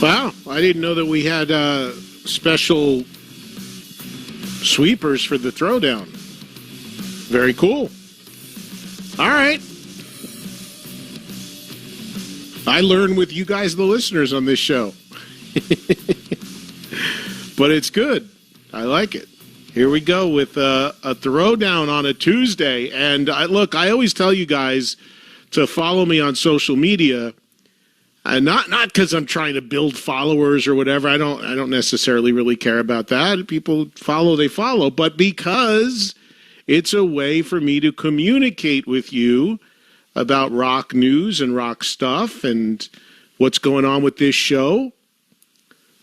Wow, I didn't know that we had special sweepers for the Throwdown. Very cool. All right. I learn with you guys, the listeners, on this show. But it's good. I like it. Here we go with a Throwdown on a Tuesday. And I always tell you guys to follow me on social media. Not because I'm trying to build followers or whatever. I don't necessarily really care about that. People follow, they follow. But because it's a way for me to communicate with you about rock news and rock stuff and what's going on with this show.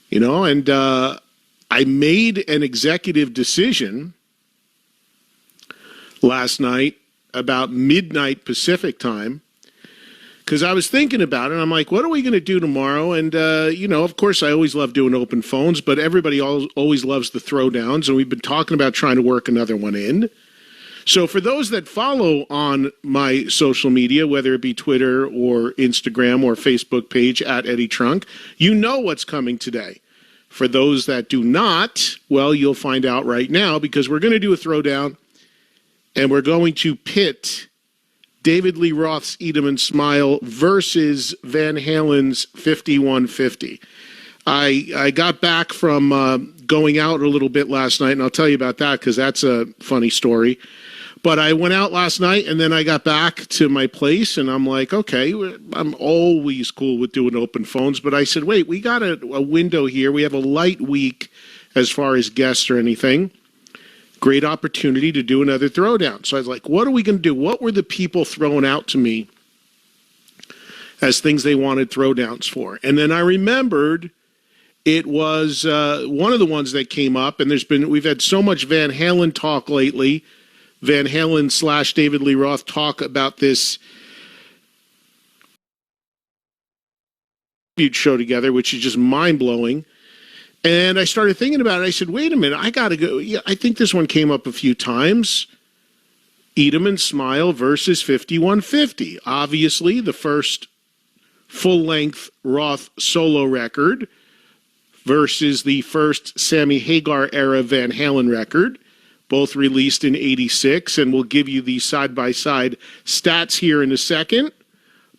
You know, and I made an executive decision last night about midnight Pacific time, because I was thinking about it. I'm like, what are we going to do tomorrow? And, of course, I always love doing open phones, but everybody always loves the throwdowns, and we've been talking about trying to work another one in. So for those that follow on my social media, whether it be Twitter or Instagram or Facebook page at Eddie Trunk, you know what's coming today. For those that do not, well, you'll find out right now, because we're going to do a throwdown, and we're going to pit David Lee Roth's Eat 'Em and Smile versus Van Halen's 5150. I got back from going out a little bit last night, and I'll tell you about that because that's a funny story. But I went out last night, and then I got back to my place, and I'm like, okay, I'm always cool with doing open phones. But I said, wait, we got a window here. We have a light week as far as guests or anything. Great opportunity to do another throwdown. So I was like, what are we going to do? What were the people throwing out to me as things they wanted throwdowns for? And then I remembered it was one of the ones that came up, and we've had so much Van Halen talk lately. Van Halen / David Lee Roth talk about this show together, which is just mind-blowing. And I started thinking about it. I said, wait a minute, I got to go. Yeah, I think this one came up a few times. Eat 'Em and Smile versus 5150. Obviously, the first full-length Roth solo record versus the first Sammy Hagar-era Van Halen record. Both released in '86, and we'll give you the side-by-side stats here in a second.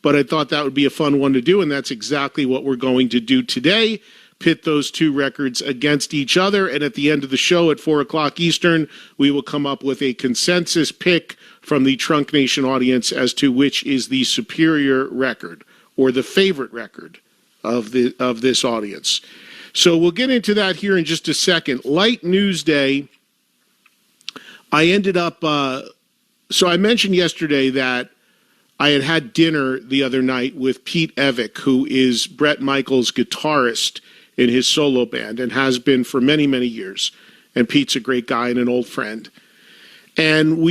But I thought that would be a fun one to do, and that's exactly what we're going to do today. Pit those two records against each other, and at the end of the show at 4 o'clock Eastern, we will come up with a consensus pick from the Trunk Nation audience as to which is the superior record or the favorite record of this audience. So we'll get into that here in just a second. Light news day. I ended up, so I mentioned yesterday that I had dinner the other night with Pete Evick, who is Bret Michaels' guitarist in his solo band and has been for many, many years. And Pete's a great guy and an old friend. And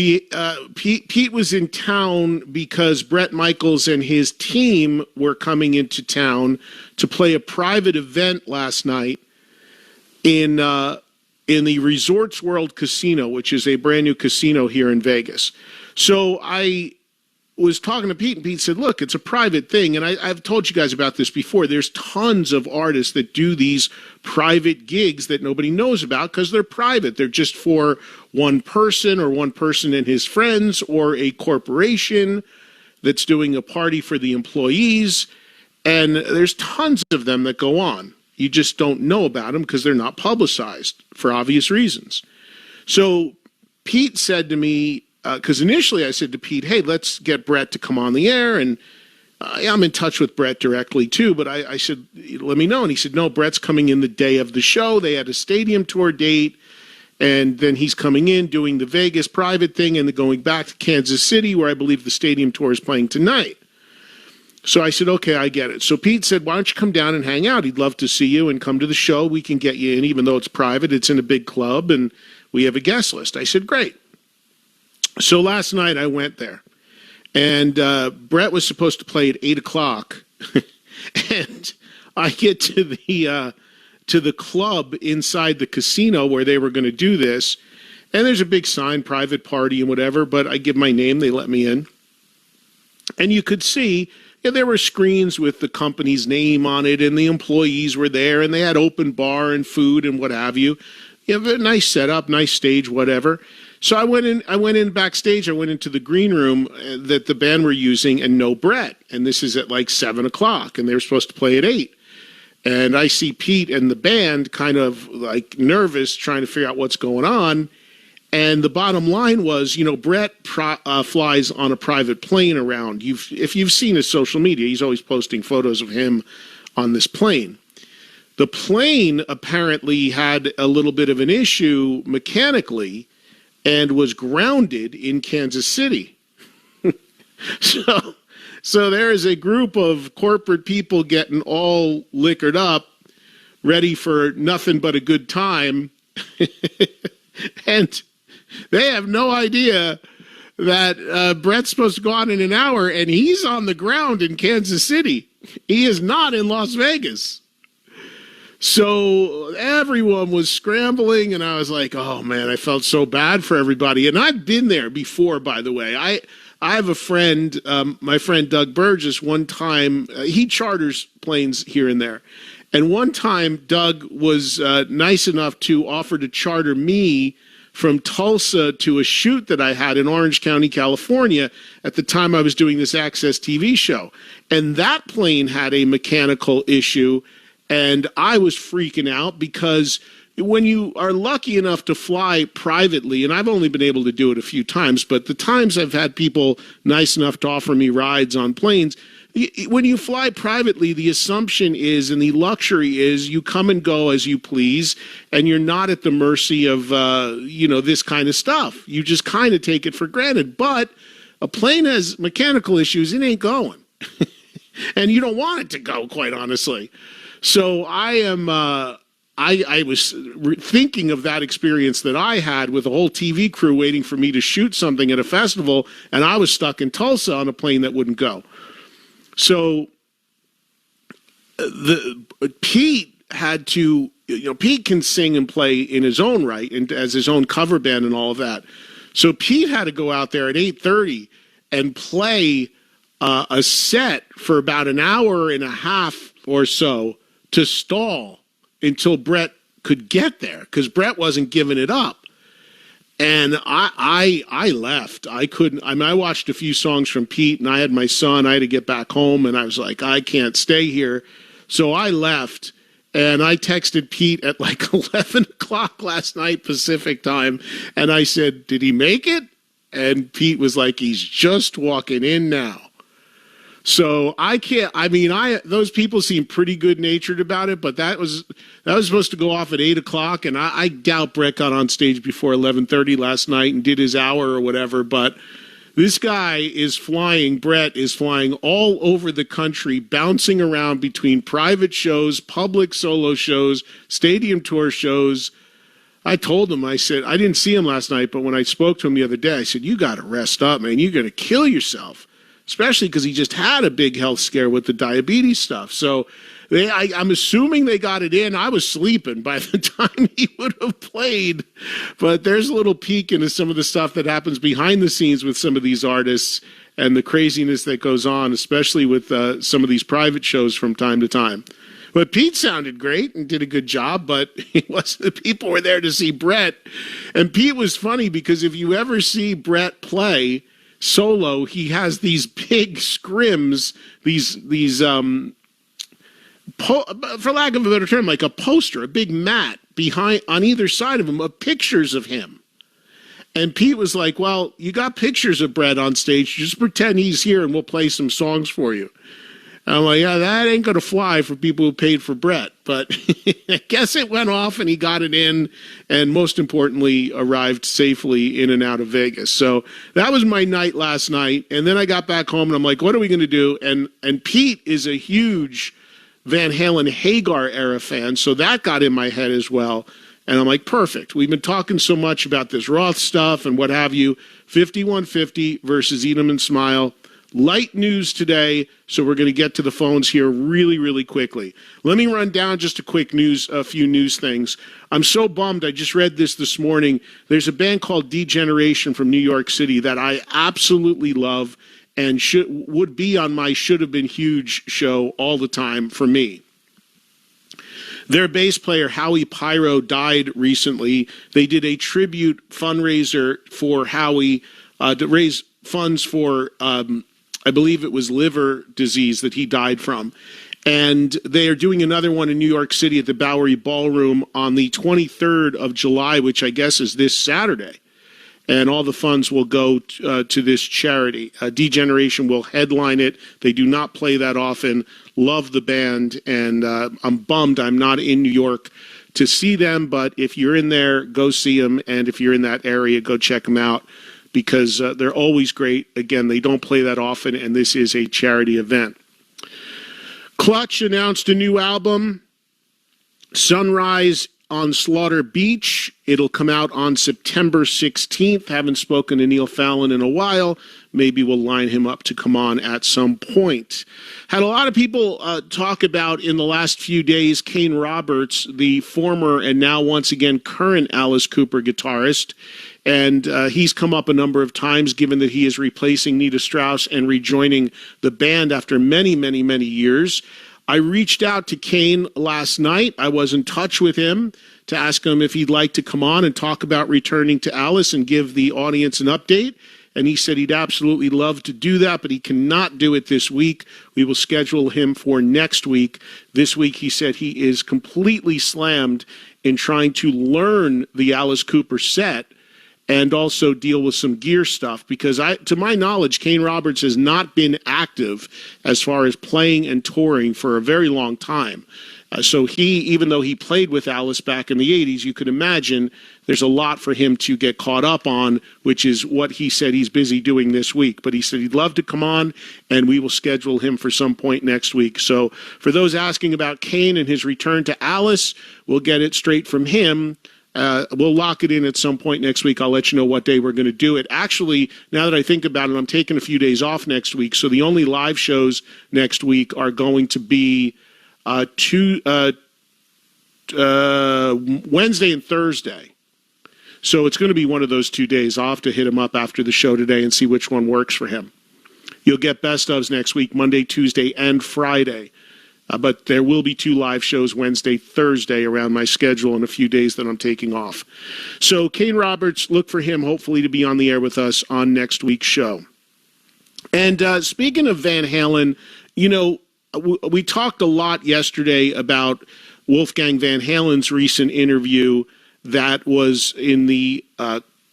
Pete was in town because Bret Michaels and his team were coming into town to play a private event last night in the Resorts World Casino, which is a brand new casino here in Vegas. So I was talking to Pete, and Pete said, look, it's a private thing. And I've told you guys about this before. There's tons of artists that do these private gigs that nobody knows about because they're private. They're just for one person or one person and his friends or a corporation that's doing a party for the employees. And there's tons of them that go on. You just don't know about them because they're not publicized for obvious reasons. So Pete said to me, because initially I said to Pete, hey, let's get Bret to come on the air. And I'm in touch with Bret directly too, but I said, let me know. And he said, no, Bret's coming in the day of the show. They had a stadium tour date. And then he's coming in doing the Vegas private thing and then going back to Kansas City, where I believe the stadium tour is playing tonight. So I said, okay, I get it. So Pete said, why don't you come down and hang out? He'd love to see you and come to the show. We can get you in, even though it's private. It's in a big club, and we have a guest list. I said, great. So last night I went there, and Bret was supposed to play at 8 o'clock, and I get to the club inside the casino where they were going to do this, and there's a big sign, private party and whatever, but I give my name, they let me in. And you could see, Yeah, there were screens with the company's name on it, and the employees were there, and they had open bar and food and what have you. You know, nice setup, nice stage, whatever. So I went in backstage. I went into the green room that the band were using, and no Brett. And this is at like 7:00, and they were supposed to play at 8. And I see Pete and the band kind of like nervous, trying to figure out what's going on. And the bottom line was, you know, Brett flies on a private plane around. If you've seen his social media, he's always posting photos of him on this plane. The plane apparently had a little bit of an issue mechanically and was grounded in Kansas City. So there is a group of corporate people getting all liquored up, ready for nothing but a good time. And they have no idea that Brett's supposed to go on in an hour, and he's on the ground in Kansas City. He is not in Las Vegas. So everyone was scrambling, and I was like, oh, man, I felt so bad for everybody. And I've been there before, by the way. I have a friend, my friend Doug Burgess, one time, he charters planes here and there. And one time, Doug was nice enough to offer to charter me from Tulsa to a shoot that I had in Orange County, California, at the time I was doing this Access TV show. And that plane had a mechanical issue, and I was freaking out because when you are lucky enough to fly privately, and I've only been able to do it a few times, but the times I've had people nice enough to offer me rides on planes, when you fly privately, the assumption is, and the luxury is, you come and go as you please, and you're not at the mercy of, this kind of stuff. You just kind of take it for granted. But a plane has mechanical issues, it ain't going. And you don't want it to go, quite honestly. So I was thinking of that experience that I had with a whole TV crew waiting for me to shoot something at a festival, and I was stuck in Tulsa on a plane that wouldn't go. So Pete had to, Pete can sing and play in his own right and as his own cover band and all of that. So Pete had to go out there at 8:30 and play a set for about an hour and a half or so to stall until Brett could get there, because Brett wasn't giving it up. And I left. I couldn't. I watched a few songs from Pete, and I had my son. I had to get back home, and I was like, I can't stay here. So I left, and I texted Pete at like 11:00 last night Pacific time, and I said, did he make it? And Pete was like, he's just walking in now. So I can't. Those people seem pretty good-natured about it, but that was supposed to go off at 8:00, and I doubt Brett got on stage before 11:30 last night and did his hour or whatever. But this guy is flying. Brett is flying all over the country, bouncing around between private shows, public solo shows, stadium tour shows. I told him, I said, I didn't see him last night, but when I spoke to him the other day, I said, you got to rest up, man. You're going to kill yourself. Especially because he just had a big health scare with the diabetes stuff. So I'm assuming they got it in. I was sleeping by the time he would have played. But there's a little peek into some of the stuff that happens behind the scenes with some of these artists and the craziness that goes on, especially with some of these private shows from time to time. But Pete sounded great and did a good job, but the people were there to see Brett. And Pete was funny because if you ever see Brett play solo, he has these big scrims, for lack of a better term, like a poster, a big mat behind on either side of him of pictures of him. And Pete was like, well, you got pictures of Brett on stage, just pretend he's here and we'll play some songs for you. And I'm like, yeah, that ain't gonna fly for people who paid for Brett. But I guess it went off and he got it in, and most importantly, arrived safely in and out of Vegas. So that was my night last night. And then I got back home and I'm like, what are we gonna do? And Pete is a huge Van Halen Hagar era fan, so that got in my head as well. And I'm like, perfect. We've been talking so much about this Roth stuff and what have you. 5150 versus Eat 'em and Smile. Light news today, so we're going to get to the phones here really, really quickly. Let me run down just a few news things. I'm so bummed. I just read this morning. There's a band called Degeneration from New York City that I absolutely love, and would be on my should have been huge show all the time for me. Their bass player, Howie Pyro, died recently. They did a tribute fundraiser for Howie to raise funds for, I believe it was liver disease that he died from. And they are doing another one in New York City at the Bowery Ballroom on the 23rd of July, which I guess is this Saturday. And all the funds will go to this charity. D-Generation will headline it. They do not play that often. Love the band, and I'm bummed I'm not in New York to see them. But if you're in there, go see them. And if you're in that area, go check them out because they're always great. Again, they don't play that often, and this is a charity event. Clutch announced a new album, Sunrise on Slaughter Beach. It'll come out on September 16th. Haven't spoken to Neil Fallon in a while. Maybe we'll line him up to come on at some point. Had a lot of people talk about in the last few days Kane Roberts, the former and now once again current Alice Cooper guitarist. And he's come up a number of times, given that he is replacing Nita Strauss and rejoining the band after many, many, many years. I reached out to Kane last night. I was in touch with him to ask him if he'd like to come on and talk about returning to Alice and give the audience an update. And he said he'd absolutely love to do that, but he cannot do it this week. We will schedule him for next week. This week, he said he is completely slammed in trying to learn the Alice Cooper set and also deal with some gear stuff because to my knowledge, Kane Roberts has not been active as far as playing and touring for a very long time. So he, even though he played with Alice back in the 80s, you could imagine there's a lot for him to get caught up on, which is what he said he's busy doing this week. But he said he'd love to come on, and we will schedule him for some point next week. So for those asking about Kane and his return to Alice, we'll get it straight from him. We'll lock it in at some point next week. I'll let you know what day we're going to do it. Actually, now that I think about it, I'm taking a few days off next week. So the only live shows next week are going to be Wednesday and Thursday. So it's going to be one of those 2 days. I'll have to hit him up after the show today and see which one works for him. You'll get best ofs next week, Monday, Tuesday, and Friday. But there will be 2 live shows Wednesday, Thursday around my schedule and a few days that I'm taking off. So Kane Roberts, look for him hopefully to be on the air with us on next week's show. And speaking of Van Halen, you know, we talked a lot yesterday about Wolfgang Van Halen's recent interview that was in the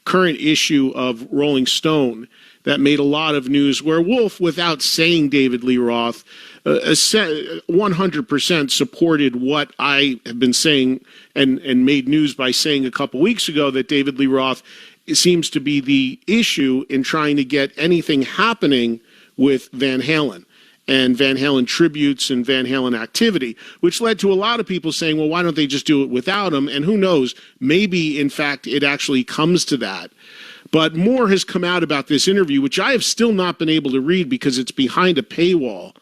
current issue of Rolling Stone that made a lot of news where Wolf, without saying David Lee Roth, 100% supported what I have been saying and made news by saying a couple weeks ago that David Lee Roth seems to be the issue in trying to get anything happening with Van Halen and Van Halen tributes and Van Halen activity, which led to a lot of people saying, well, why don't they just do it without him? And who knows, maybe, in fact, it actually comes to that. But more has come out about this interview, which I have still not been able to read because it's behind a paywall.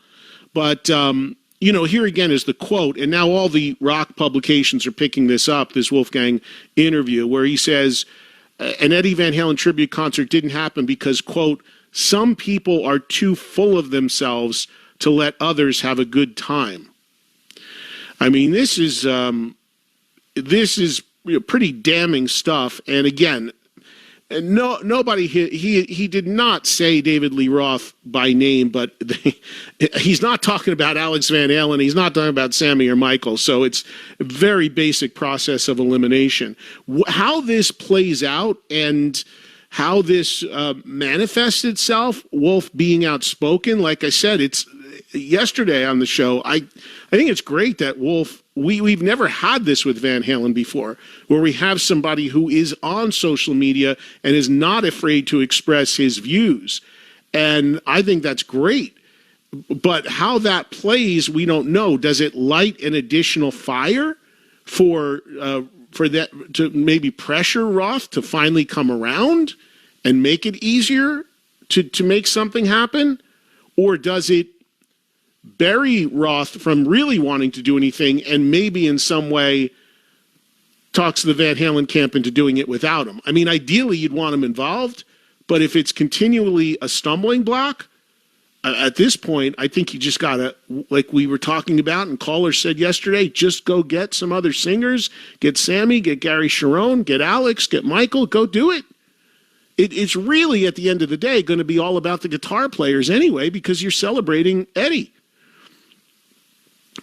But, you know, here again is the quote, and now all the rock publications are picking this up, this Wolfgang interview, where he says, an Eddie Van Halen tribute concert didn't happen because, quote, some people are too full of themselves to let others have a good time. I mean, this is pretty damning stuff. And again, nobody he did not say David Lee Roth by name, but he's not talking about Alex Van Halen. He's not talking about Sammy or Michael. So it's a very basic process of elimination. How this plays out and how this manifests itself, Wolf being outspoken, like I said, it's yesterday on the show. I think it's great that Wolf, we've never had this with Van Halen before, where we have somebody who is on social media and is not afraid to express his views. And I think that's great. But how that plays, we don't know. Does it light an additional fire for that to maybe pressure Roth to finally come around and make it easier to make something happen? Or does it bury Roth from really wanting to do anything and maybe in some way talks the Van Halen camp into doing it without him? I mean, ideally you'd want him involved, but if it's continually a stumbling block, at this point, I think you just got to, like we were talking about and caller said yesterday, just go get some other singers, get Sammy, get Gary Sharon, get Alex, get Michael, go do it. It's really, at the end of the day, going to be all about the guitar players anyway, because you're celebrating Eddie.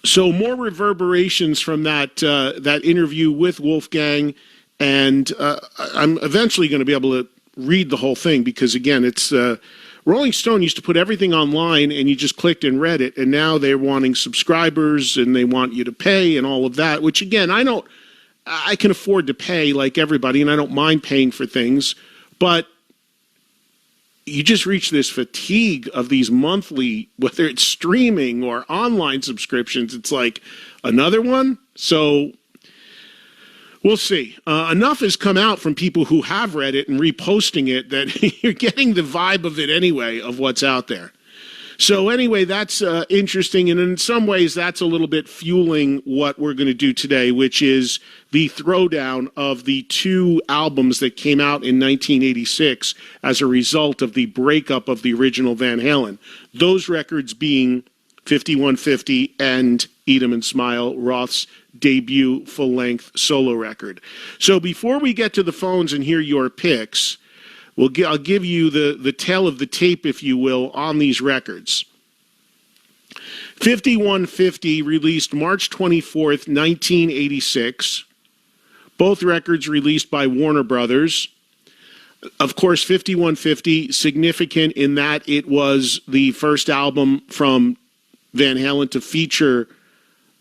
So more reverberations from that interview with Wolfgang, and I'm eventually going to be able to read the whole thing because, again, it's Rolling Stone used to put everything online and you just clicked and read it, and now they're wanting subscribers and they want you to pay and all of that, which, again, I can afford to pay like everybody, and I don't mind paying for things, but you just reach this fatigue of these monthly, whether it's streaming or online subscriptions. It's like another one. So we'll see. Enough has come out from people who have read it and reposting it that you're getting the vibe of it anyway, of what's out there. So anyway, that's interesting, and in some ways that's a little bit fueling what we're going to do today, which is the throwdown of the two albums that came out in 1986 as a result of the breakup of the original Van Halen. Those records being 5150 and Eat 'Em and Smile, Roth's debut full-length solo record. So before we get to the phones and hear your picks, I'll give you the tale of the tape, if you will, on these records. 5150 released March 24th, 1986. Both records released by Warner Brothers. Of course, 5150, significant in that it was the first album from Van Halen to feature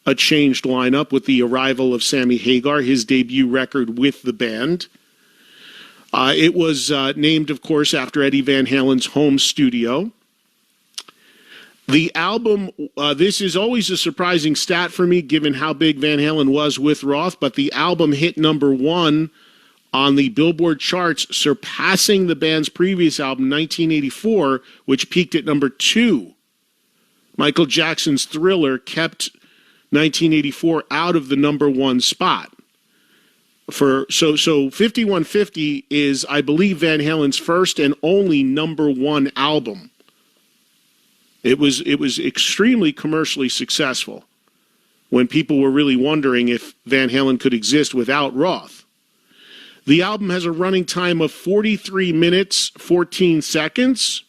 a changed lineup with the arrival of Sammy Hagar, his debut record with the band. It was named, of course, after Eddie Van Halen's home studio. The album, this is always a surprising stat for me, given how big Van Halen was with Roth, but the album hit number 1 on the Billboard charts, surpassing the band's previous album, 1984, which peaked at number 2. Michael Jackson's Thriller kept 1984 out of the number 1 spot. So 5150 is, I believe, Van Halen's first and only number 1 album. It was extremely commercially successful when people were really wondering if Van Halen could exist without Roth. The album has a running time of 43 minutes, 14 seconds,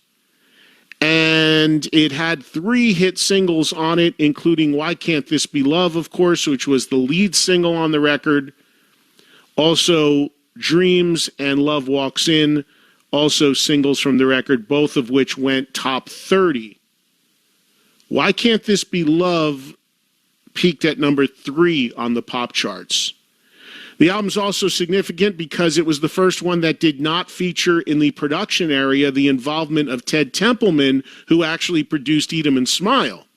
and it had 3 hit singles on it, including Why Can't This Be Love, of course, which was the lead single on the record. Also, Dreams and Love Walks In, also singles from the record, both of which went top 30. Why Can't This Be Love peaked at number 3 on the pop charts. The album's also significant because it was the first one that did not feature in the production area the involvement of Ted Templeman, who actually produced Eat 'Em and Smile.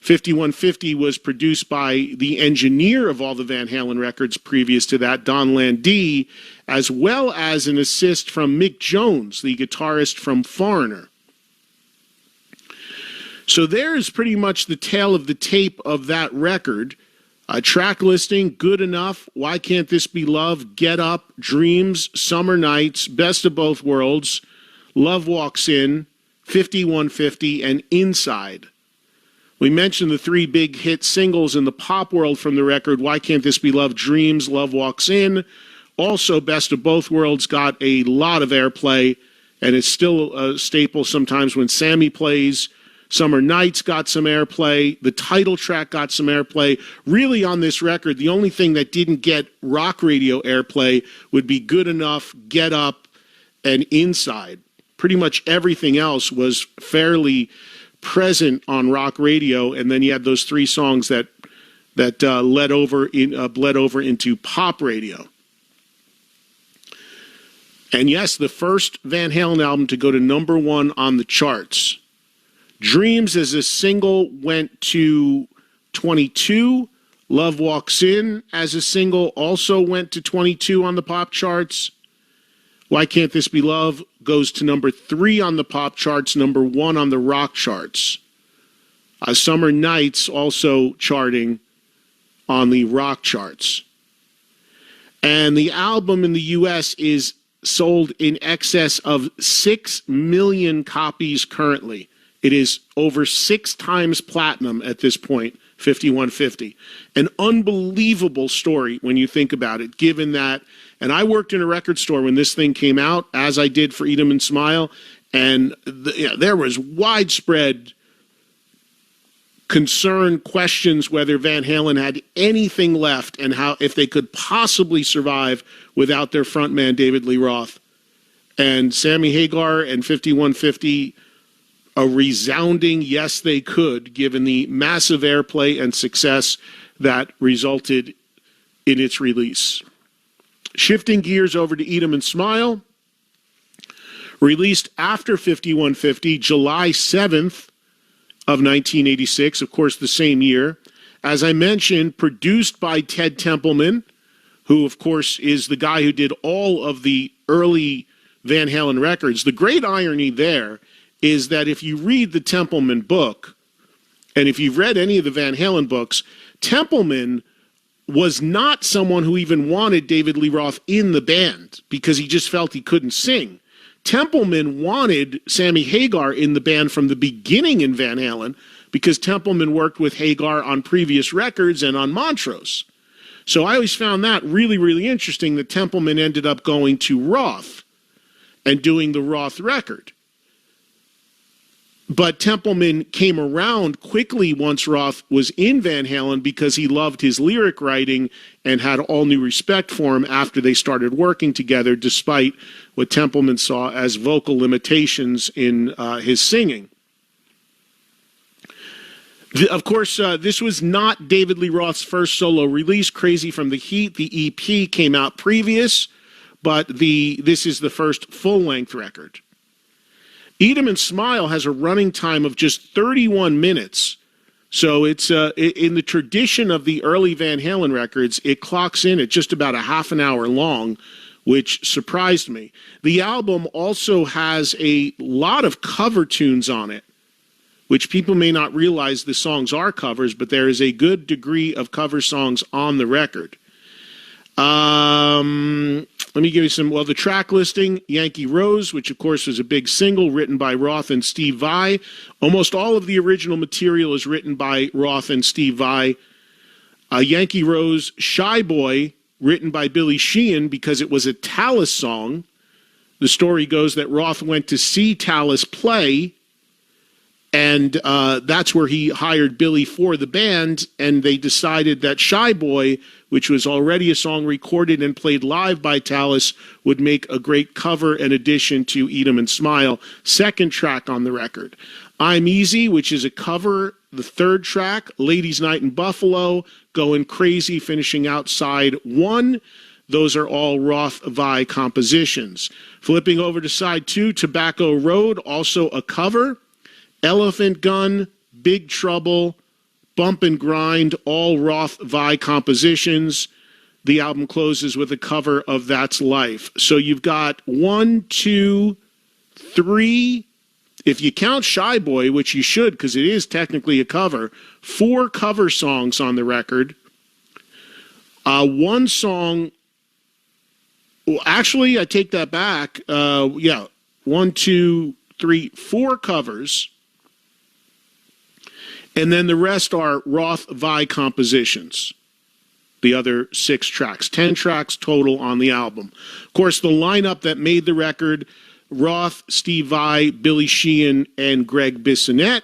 5150 was produced by the engineer of all the Van Halen records previous to that, Don Landee, as well as an assist from Mick Jones, the guitarist from Foreigner. So there's pretty much the tale of the tape of that record. Track listing, Good Enough, Why Can't This Be Love, Get Up, Dreams, Summer Nights, Best of Both Worlds, Love Walks In, 5150, and Inside. We mentioned the 3 big hit singles in the pop world from the record, Why Can't This Be Love, Dreams, Love Walks In. Also, Best of Both Worlds got a lot of airplay, and it's still a staple sometimes when Sammy plays. Summer Nights got some airplay. The title track got some airplay. Really, on this record, the only thing that didn't get rock radio airplay would be Good Enough, Get Up, and Inside. Pretty much everything else was fairly present on rock radio, and then you had those 3 songs that bled over into pop radio. And yes, the first Van Halen album to go to number 1 on the charts. Dreams as a single went to 22. Love Walks In as a single also went to 22 on the pop charts. Why Can't This Be Love goes to number 3 on the pop charts, number 1 on the rock charts. Summer Nights also charting on the rock charts. And the album in the U.S. is sold in excess of 6 million copies currently. It is over 6 times platinum at this point, 5150. An unbelievable story when you think about it, given that, and I worked in a record store when this thing came out, as I did for Eat 'em and Smile, and there was widespread concern, questions whether Van Halen had anything left and how, if they could possibly survive without their frontman David Lee Roth. And Sammy Hagar and 5150, a resounding yes they could, given the massive airplay and success that resulted in its release. Shifting gears over to Eat 'em and Smile, released after 5150, July 7th of 1986, of course the same year. As I mentioned, produced by Ted Templeman, who of course is the guy who did all of the early Van Halen records. The great irony there is that if you read the Templeman book, and if you've read any of the Van Halen books, Templeman was not someone who even wanted David Lee Roth in the band because he just felt he couldn't sing. Templeman wanted Sammy Hagar in the band from the beginning in Van Halen because Templeman worked with Hagar on previous records and on Montrose. So I always found that really, really interesting that Templeman ended up going to Roth and doing the Roth record. But Templeman came around quickly once Roth was in Van Halen because he loved his lyric writing and had all new respect for him after they started working together, despite what Templeman saw as vocal limitations in his singing. Of course, this was not David Lee Roth's first solo release. Crazy from the Heat, the EP, came out previous, but this is the first full-length record. Eat 'em and Smile has a running time of just 31 minutes. So it's in the tradition of the early Van Halen records, it clocks in at just about a half an hour long, which surprised me. The album also has a lot of cover tunes on it, which people may not realize the songs are covers, but there is a good degree of cover songs on the record. Let me give you some, the track listing: Yankee Rose, which of course was a big single written by Roth and Steve Vai. Almost all of the original material is written by Roth and Steve Vai. Yankee Rose, Shy Boy, written by Billy Sheehan because it was a Tallis song. The story goes that Roth went to see Tallis play, and that's where he hired Billy for the band, and they decided that Shy Boy, which was already a song recorded and played live by Tallis, would make a great cover and addition to Eat 'em and Smile, second track on the record. I'm Easy, which is a cover, the third track. Ladies' Night in Buffalo, Going Crazy, finishing out side 1. Those are all Roth-Vai compositions. Flipping over to side 2, Tobacco Road, also a cover. Elephant Gun, Big Trouble, Bump and Grind, all Roth-Vai compositions. The album closes with a cover of That's Life. So you've got 1, 2, 3, if you count Shy Boy, which you should because it is technically a cover, 4 cover songs on the record. One song, well, actually, I take that back. 1, 2, 3, 4 covers. And then the rest are Roth-Vai compositions, the other 6 tracks, 10 tracks total on the album. Of course, the lineup that made the record: Roth, Steve Vai, Billy Sheehan, and Greg Bissonette.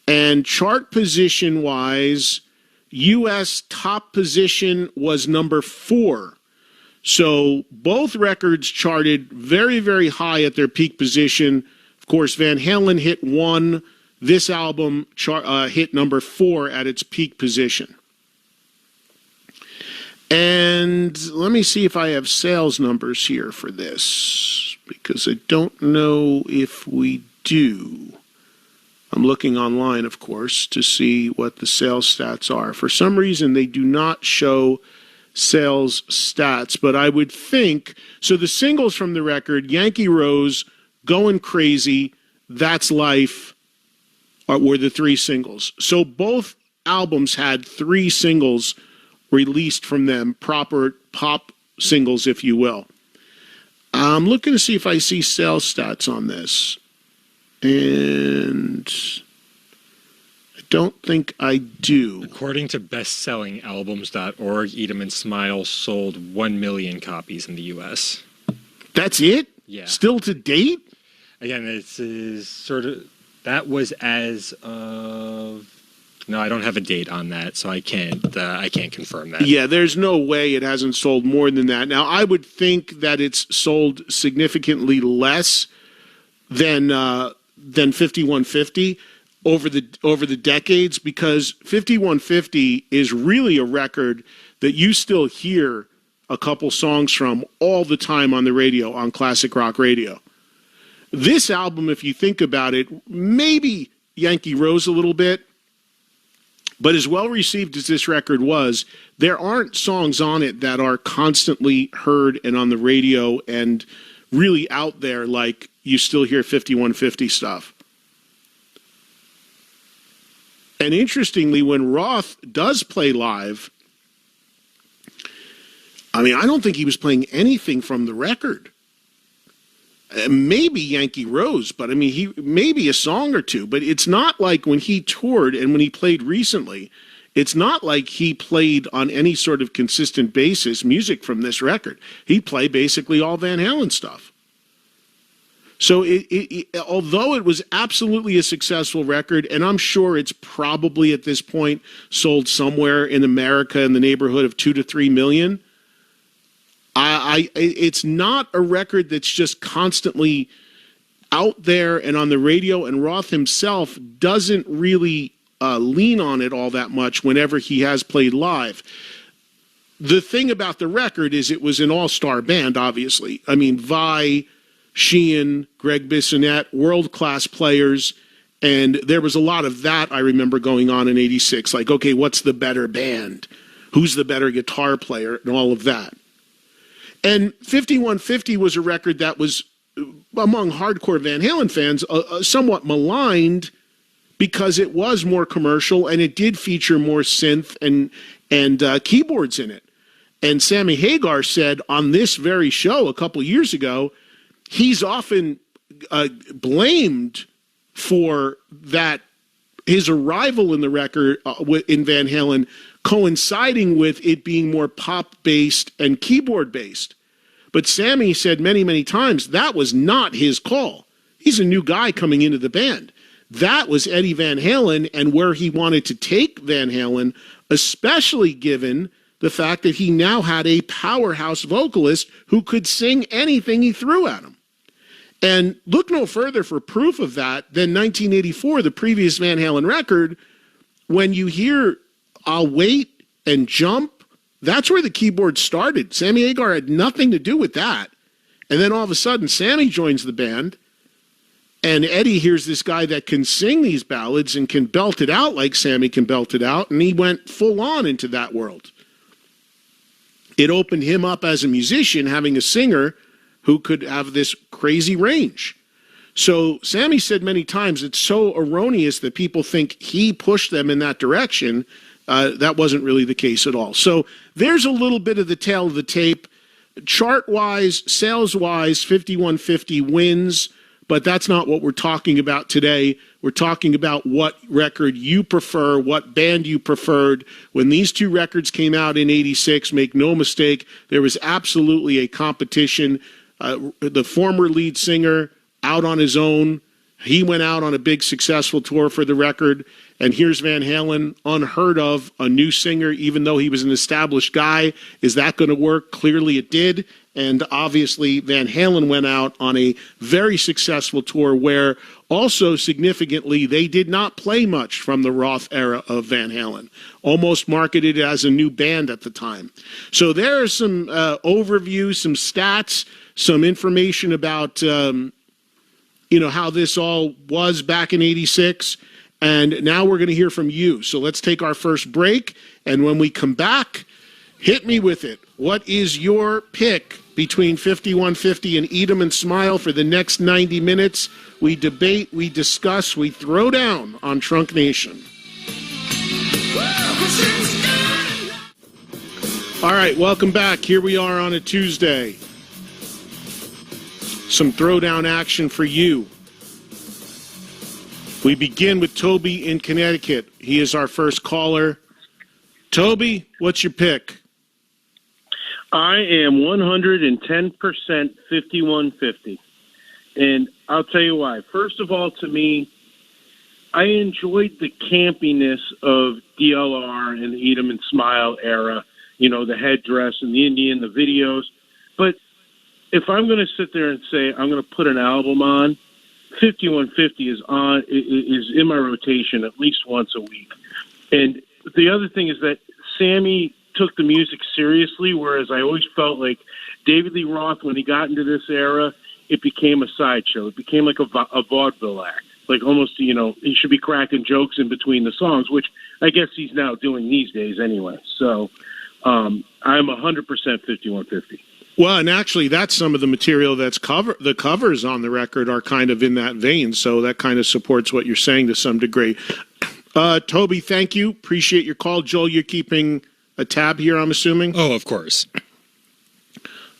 And chart position-wise, U.S. top position was number 4. So both records charted very, very high at their peak position. Of course, Van Halen hit 1. This album hit number 4 at its peak position. And let me see if I have sales numbers here for this, because I don't know if we do. I'm looking online, of course, to see what the sales stats are. For some reason, they do not show sales stats, but I would think, so the singles from the record, Yankee Rose, Going Crazy, That's Life, were the 3 singles. So both albums had 3 singles released from them, proper pop singles, if you will. I'm looking to see if I see sales stats on this. And I don't think I do. According to bestsellingalbums.org, Eat 'em and Smile sold 1 million copies in the U.S. That's it? Yeah. Still to date? Again, this is sort of, that was as of, no, I don't have a date on that, so I can't confirm that. Yeah, there's no way it hasn't sold more than that. Now, I would think that it's sold significantly less than 5150 over the decades, because 5150 is really a record that you still hear a couple songs from all the time on the radio, on classic rock radio. This album, if you think about it, maybe Yankee Rose a little bit, but as well received as this record was, there aren't songs on it that are constantly heard and on the radio and really out there like you still hear 5150 stuff. And interestingly, when Roth does play live, I mean, I don't think he was playing anything from the record. Maybe Yankee Rose, but I mean, he maybe a song or two. But it's not like when he toured and when he played recently, it's not like he played on any sort of consistent basis music from this record. He played basically all Van Halen stuff. So although it was absolutely a successful record, and I'm sure it's probably at this point sold somewhere in America in the neighborhood of 2 to 3 million, it's not a record that's just constantly out there and on the radio, and Roth himself doesn't really lean on it all that much whenever he has played live. The thing about the record is it was an all-star band, obviously. I mean, Vai, Sheehan, Greg Bissonette, world-class players, and there was a lot of that I remember going on in '86. Like, okay, what's the better band? Who's the better guitar player? And all of that. And 5150 was a record that was, among hardcore Van Halen fans, somewhat maligned because it was more commercial and it did feature more synth and keyboards in it. And Sammy Hagar said on this very show a couple years ago, he's often blamed for that, his arrival in the record in Van Halen coinciding with it being more pop-based and keyboard-based. But Sammy said many, many times that was not his call. He's a new guy coming into the band. That was Eddie Van Halen and where he wanted to take Van Halen, especially given the fact that he now had a powerhouse vocalist who could sing anything he threw at him. And look no further for proof of that than 1984, the previous Van Halen record, when you hear I'll Wait and Jump, that's where the keyboard started. Sammy Hagar had nothing to do with that. And then all of a sudden, Sammy joins the band, and Eddie hears this guy that can sing these ballads and can belt it out like Sammy can belt it out, and he went full on into that world. It opened him up as a musician, having a singer who could have this crazy range. So Sammy said many times it's so erroneous that people think he pushed them in that direction. That wasn't really the case at all. So there's a little bit of the tail of the tape. Chart-wise, sales-wise, 5150 wins, but that's not what we're talking about today. We're talking about what record you prefer, what band you preferred. When these two records came out in '86, make no mistake, there was absolutely a competition. The former lead singer out on his own. He went out on a big successful tour for the record. And here's Van Halen, unheard of, a new singer, even though he was an established guy. Is that going to work? Clearly it did. And obviously Van Halen went out on a very successful tour where also significantly they did not play much from the Roth era of Van Halen, almost marketed as a new band at the time. So there are some overview, some stats, some information about how this all was back in '86. And now we're going to hear from you. So let's take our first break. And when we come back, hit me with it. What is your pick between 5150 and Eat 'em and Smile for the next 90 minutes? We debate, we discuss, we throw down on Trunk Nation. All right, welcome back. Here we are on a Tuesday. Some throwdown action for you. We begin with Toby in Connecticut. He is our first caller. Toby, what's your pick? I am 110% 5150. And I'll tell you why. First of all, to me, I enjoyed the campiness of DLR and the Eat 'em and Smile era, you know, the headdress and the Indian, the videos. But if I'm going to sit there and say I'm going to put an album on, 5150 is in my rotation at least once a week. And the other thing is that Sammy took the music seriously, whereas I always felt like David Lee Roth, when he got into this era, it became a sideshow. It became like a vaudeville act. Like almost, you know, he should be cracking jokes in between the songs, which I guess he's now doing these days anyway. So I'm 100% 5150. Well, and actually, that's some of the material that's the covers on the record are kind of in that vein, so that kind of supports what you're saying to some degree. Toby, thank you. Appreciate your call. Joel, you're keeping a tab here, I'm assuming? Oh, of course.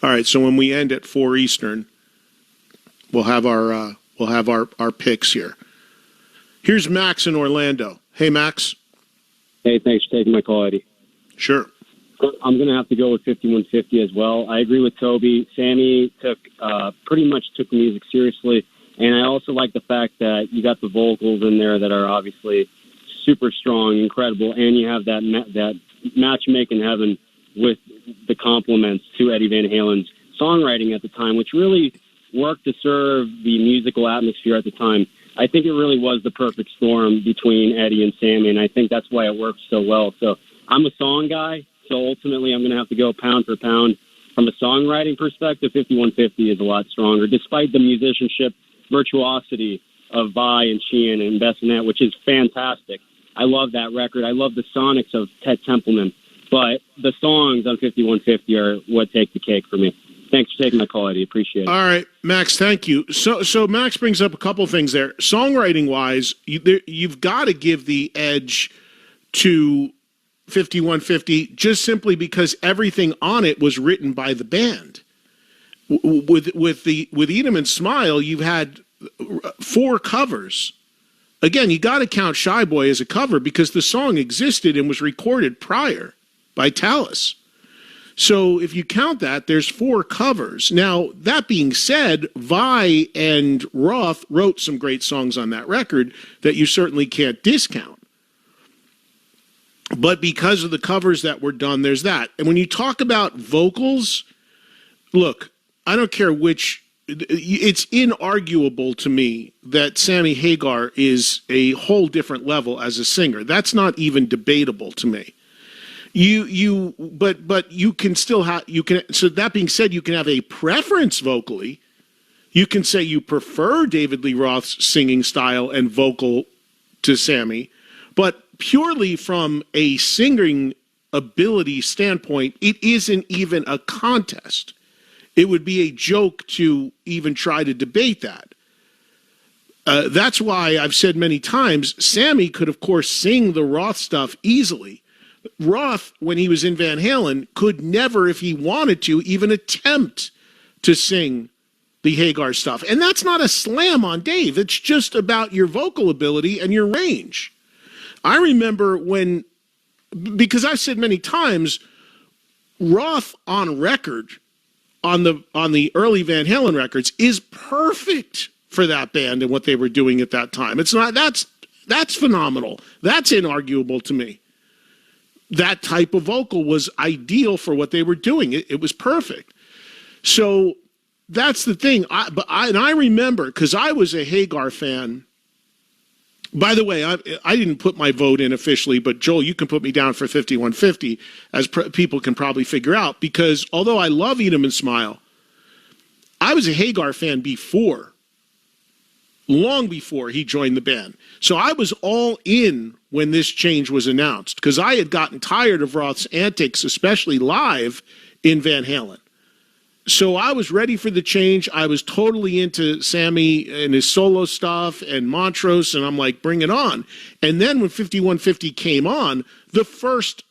All right, so when we end at 4 Eastern, we'll have our picks here. Here's Max in Orlando. Hey, Max. Hey, thanks for taking my call, Eddie. Sure. I'm going to have to go with 5150 as well. I agree with Toby. Sammy pretty much took the music seriously, and I also like the fact that you got the vocals in there that are obviously super strong, incredible, and you have that match make in heaven with the compliments to Eddie Van Halen's songwriting at the time, which really worked to serve the musical atmosphere at the time. I think it really was the perfect storm between Eddie and Sammy, and I think that's why it worked so well. So I'm a song guy, so ultimately I'm going to have to go pound for pound. From a songwriting perspective, 5150 is a lot stronger, despite the musicianship virtuosity of Vi and Sheehan and Bessonette, which is fantastic. I love that record. I love the sonics of Ted Templeman, but the songs on 5150 are what take the cake for me. Thanks for taking my call, Eddie. Appreciate it. All right, Max, thank you. So Max brings up a couple of things there. Songwriting-wise, you've got to give the edge to 5150 just simply because everything on it was written by the band. With Eat 'em and Smile, you've had 4 covers. Again, you got to count Shy Boy as a cover because the song existed and was recorded prior by Tallis. So if you count that, there's 4 covers. Now, that being said, Vi and Roth wrote some great songs on that record that you certainly can't discount. But because of the covers that were done, there's that. And when you talk about vocals, look, I don't care which, it's inarguable to me that Sammy Hagar is a whole different level as a singer. That's not even debatable to me. But you can still have, so that being said, you can have a preference vocally. You can say you prefer David Lee Roth's singing style and vocal to Sammy, but purely from a singing ability standpoint, it isn't even a contest. It would be a joke to even try to debate that. That's why I've said many times, Sammy could, of course, sing the Roth stuff easily. Roth, when he was in Van Halen, could never, if he wanted to, even attempt to sing the Hagar stuff. And that's not a slam on Dave. It's just about your vocal ability and your range. I remember when, because I've said many times, Roth on record, on the early Van Halen records, is perfect for that band and what they were doing at that time. It's not, that's phenomenal. That's inarguable to me. That type of vocal was ideal for what they were doing. It was perfect. So that's the thing. I remember, because I was a Hagar fan. By the way, I didn't put my vote in officially, but Joel, you can put me down for 5150, as people can probably figure out, because although I love Eat 'em and Smile, I was a Hagar fan before, long before he joined the band. So I was all in when this change was announced, because I had gotten tired of Roth's antics, especially live in Van Halen. So I was ready for the change. I was totally into Sammy and his solo stuff and Montrose, and I'm like, bring it on. And then when 5150 came on, the first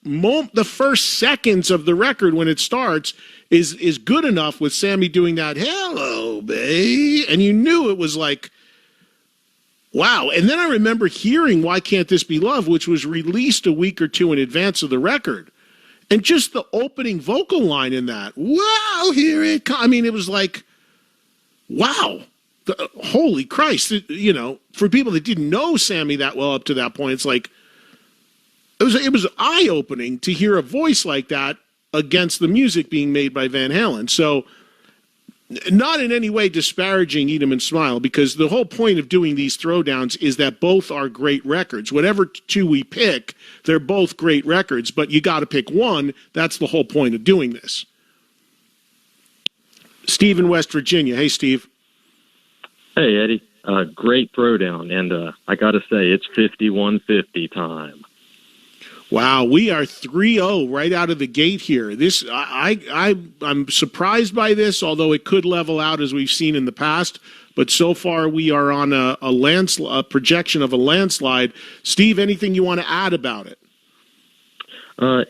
seconds of the record when it starts is good enough with Sammy doing that, hello, babe. And you knew it was like, Wow. And then I remember hearing Why Can't This Be Love, which was released a week or two in advance of the record. And just the opening vocal line in that, wow, here it comes. I mean, it was like, wow, holy Christ. You know, for people that didn't know Sammy that well up to that point, it's like, it was eye-opening to hear a voice like that against the music being made by Van Halen. So, not in any way disparaging Eat 'Em and Smile, because the whole point of doing these throwdowns is that both are great records. Whatever two we pick, they're both great records, but you got to pick one. That's the whole point of doing this. Steve in West Virginia. Hey, Steve. Hey, Eddie. Great throwdown, and I got to say, it's 5150 time. Wow, we are 3-0 right out of the gate here. This I'm surprised by this, although it could level out as we've seen in the past. But so far, we are on a projection of a landslide. Steve, anything you want to add about it?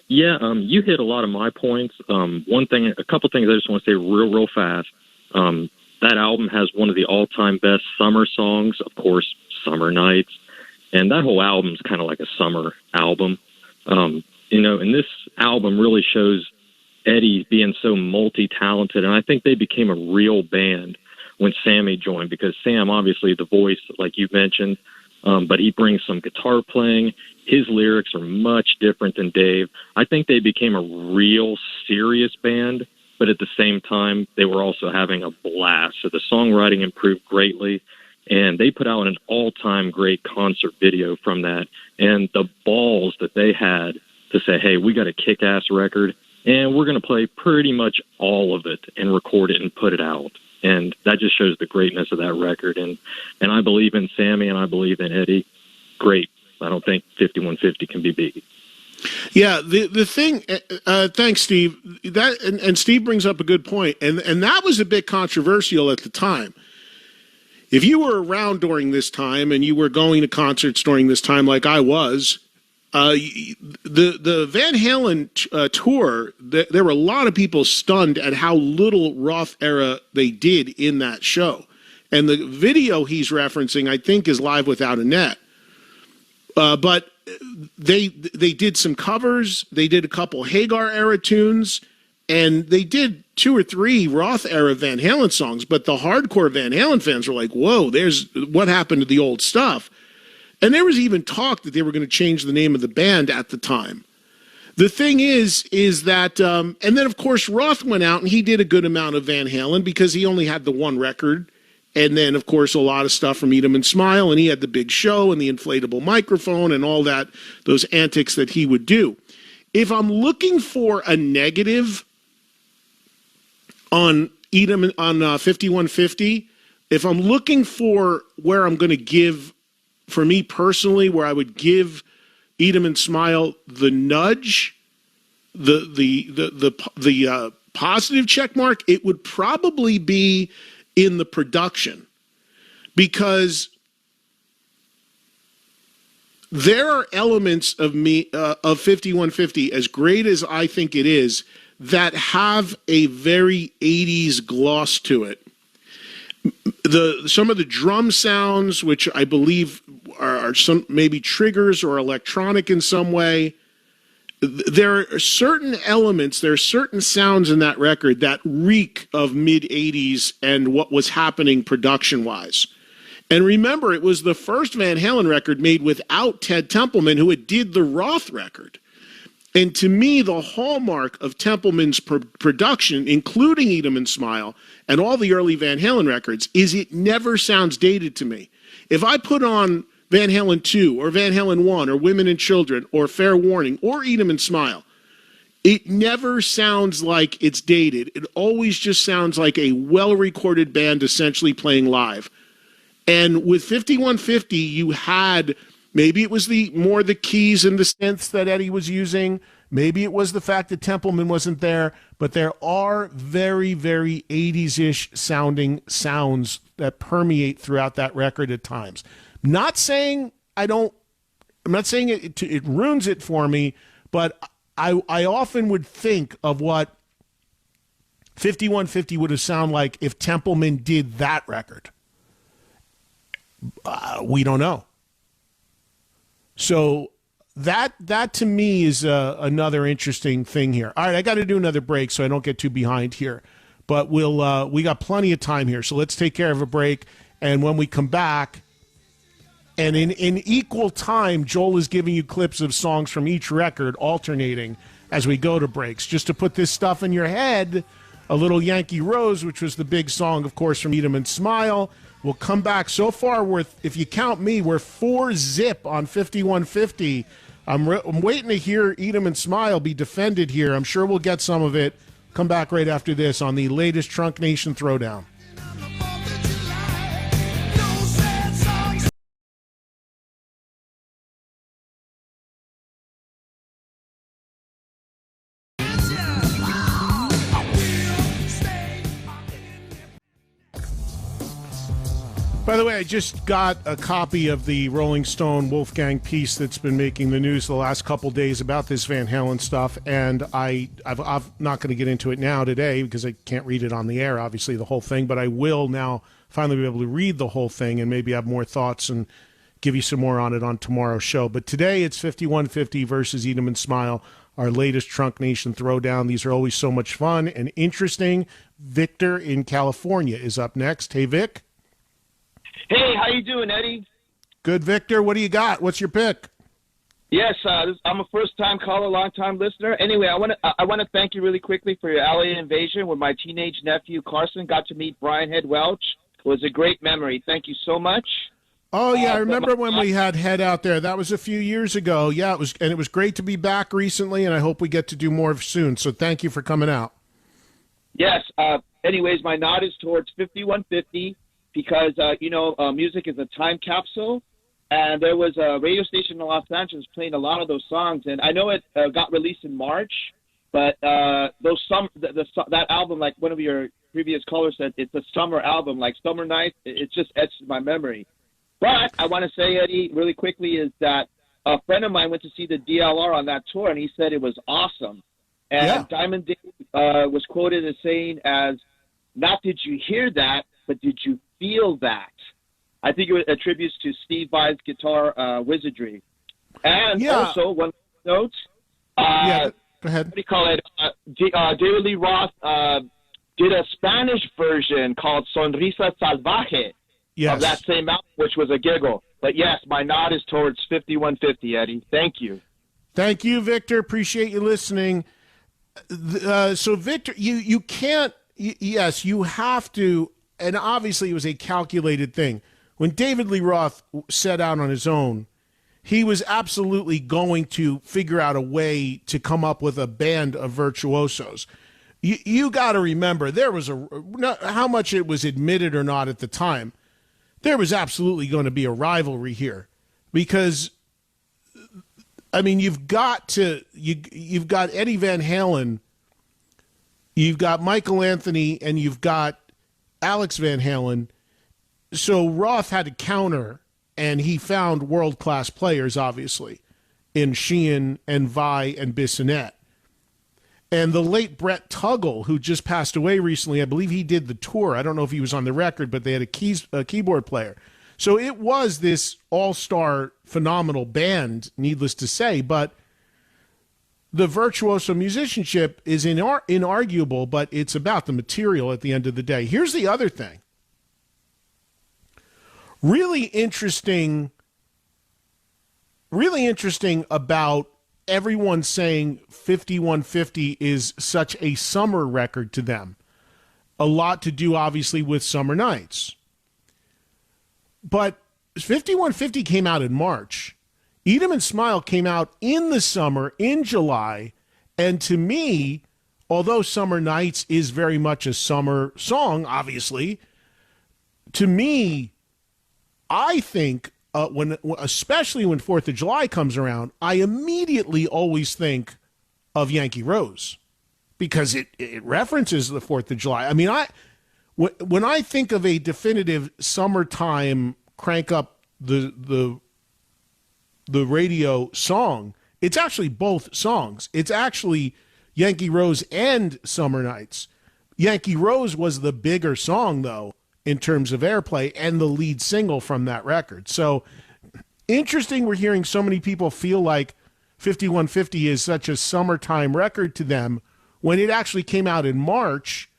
You hit a lot of my points. A couple things I just want to say real fast. That album has one of the all-time best summer songs, of course, Summer Nights, and that whole album's kind of like a summer album. And this album really shows Eddie being so multi-talented, and I think they became a real band when Sammy joined, because Sam, obviously the voice, like you mentioned, but he brings some guitar playing. His lyrics are much different than Dave. I think they became a real serious band, but at the same time, they were also having a blast. So the songwriting improved greatly, and they put out an all-time great concert video from that. And the balls that they had to say, hey, we got a kick-ass record, and we're going to play pretty much all of it and record it and put it out. And that just shows the greatness of that record. And I believe in Sammy, and I believe in Eddie. Great. I don't think 5150 can be beat. Yeah, the thing. Thanks, Steve. And Steve brings up a good point, and that was a bit controversial at the time. If you were around during this time and you were going to concerts during this time, like I was, the Van Halen tour, there were a lot of people stunned at how little Roth era they did in that show. And the video he's referencing, I think, is Live Without a Net. But they did some covers. They did a couple Hagar era tunes, and they did 2 or 3 Roth era Van Halen songs. But the hardcore Van Halen fans were like, "Whoa, there's what happened to the old stuff." And there was even talk that they were going to change the name of the band at the time. The thing is that, and then of course Roth went out and he did a good amount of Van Halen because he only had the one record. And then, of course, a lot of stuff from Eat 'Em and Smile, and he had the big show and the inflatable microphone and all that, those antics that he would do. If I'm looking for a negative on Eat 'Em on 5150, if I'm looking for where I'm going to give, for me personally, where I would give Eat 'Em and Smile the nudge, the positive check mark, it would probably be in the production, because there are elements of 5150, as great as I think it is, that have a very 80s gloss to it. Some of the drum sounds, which I believe are some maybe triggers or electronic in some way, there are certain elements, there are certain sounds in that record that reek of mid-80s and what was happening production-wise. And remember, it was the first Van Halen record made without Ted Templeman, who had did the Roth record. And to me, the hallmark of Templeman's production, including Eat 'Em and Smile, and all the early Van Halen records, is it never sounds dated to me. If I put on Van Halen 2 or Van Halen 1 or Women and Children or Fair Warning or Eat 'Em and Smile, it never sounds like it's dated. It always just sounds like a well-recorded band essentially playing live. And with 5150, you had, maybe it was the keys and the synths that Eddie was using. Maybe it was the fact that Templeman wasn't there, but there are very, very 80s-ish sounding sounds that permeate throughout that record at times. I'm not saying it ruins it for me, but I often would think of what 5150 would have sounded like if Templeman did that record. We don't know. So that to me is another interesting thing here. All right, I got to do another break so I don't get too behind here. But we got plenty of time here, so let's take care of a break. And when we come back, and in equal time, Joel is giving you clips of songs from each record, alternating as we go to breaks. Just to put this stuff in your head, a little Yankee Rose, which was the big song, of course, from Eat 'em and Smile. We'll come back. So far, if you count me, we're 4-0 on 5150. I'm waiting to hear Eat 'em and Smile be defended here. I'm sure we'll get some of it. Come back right after this on the latest Trunk Nation Throwdown. By the way, I just got a copy of the Rolling Stone Wolfgang piece that's been making the news the last couple days about this Van Halen stuff, and I'm not going to get into it now today because I can't read it on the air, obviously, the whole thing, but I will now finally be able to read the whole thing and maybe have more thoughts and give you some more on it on tomorrow's show. But today it's 5150 versus Eat 'em and Smile, our latest Trunk Nation Throwdown. These are always so much fun and interesting. Victor in California is up next. Hey, Vic. Hey, how you doing, Eddie? Good, Victor. What do you got? What's your pick? Yes, I'm a first-time caller, long-time listener. Anyway, I want to thank you really quickly for your LA invasion with my teenage nephew Carson. Got to meet Brian Head Welch. It was a great memory. Thank you so much. Oh yeah, I remember when we had Head out there. That was a few years ago. Yeah, it was great to be back recently, and I hope we get to do more soon. So thank you for coming out. Yes. Anyways, my nod is towards 5150. Because, music is a time capsule, and there was a radio station in Los Angeles playing a lot of those songs. And I know it got released in March, but that album, like one of your previous callers said, it's a summer album, like Summer Nights. It's just etched in my memory. But I want to say, Eddie, really quickly, is that a friend of mine went to see the DLR on that tour, and he said it was awesome. And Yeah. Diamond Dave was quoted as saying, not did you hear that, but did you feel that? I think it attributes to Steve Vai's guitar wizardry. And also, one note, go ahead. What do you call it? David Lee Roth did a Spanish version called Sonrisa Salvaje of that same album, which was a giggle. But yes, my nod is towards 5150, Eddie. Thank you. Thank you, Victor. Appreciate you listening. So, Victor, you can't, yes, you have to, and obviously it was a calculated thing. When David Lee Roth set out on his own, he was absolutely going to figure out a way to come up with a band of virtuosos. You got to remember, there was how much it was admitted or not at the time, there was absolutely going to be a rivalry here. Because, I mean, you've got Eddie Van Halen, you've got Michael Anthony, and you've got Alex Van Halen. So Roth had to counter, and he found world-class players, obviously, in Sheehan and Vai and Bissonette. And the late Brett Tuggle, who just passed away recently, I believe he did the tour. I don't know if he was on the record, but they had a keyboard player. So it was this all-star phenomenal band, needless to say, but the virtuoso musicianship is inarguable, but it's about the material at the end of the day. Here's the other thing. Really interesting about everyone saying 5150 is such a summer record to them. A lot to do, obviously, with Summer Nights. But 5150 came out in March. Eat 'em and Smile came out in the summer, in July. And to me, although Summer Nights is very much a summer song, obviously, to me, I think especially when 4th of July comes around, I immediately always think of Yankee Rose because it references the 4th of July. I mean, when I think of a definitive summertime crank up the radio song, it's actually both songs. It's actually Yankee Rose and Summer Nights. Yankee Rose was the bigger song, though, in terms of airplay and the lead single from that record. So interesting, we're hearing so many people feel like 5150 is such a summertime record to them when it actually came out in March.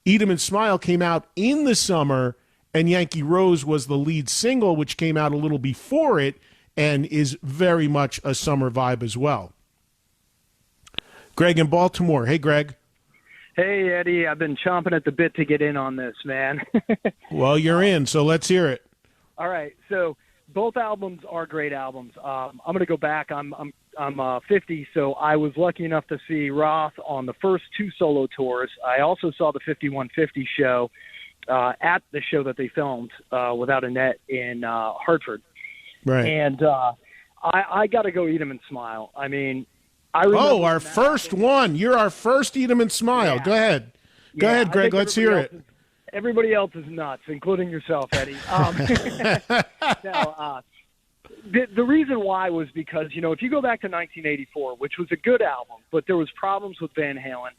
Eat 'Em and Smile came out in the summer, and Yankee Rose was the lead single, which came out a little before it and is very much a summer vibe as well. Greg in Baltimore. Hey, Greg. Hey, Eddie. I've been chomping at the bit to get in on this, man. Well, you're in, so let's hear it. All right. So both albums are great albums. I'm going to go back. I'm 50, so I was lucky enough to see Roth on the first two solo tours. I also saw the 5150 show at the show that they filmed Without a Net in Hartford. Right. And I got to go Eat 'Em and Smile. I mean, I remember our first one. You're our first Eat 'Em and Smile. Yeah. Go ahead. Go ahead, Greg. Let's hear it. Everybody else is nuts, including yourself, Eddie. The reason why was because, if you go back to 1984, which was a good album, but there was problems with Van Halen,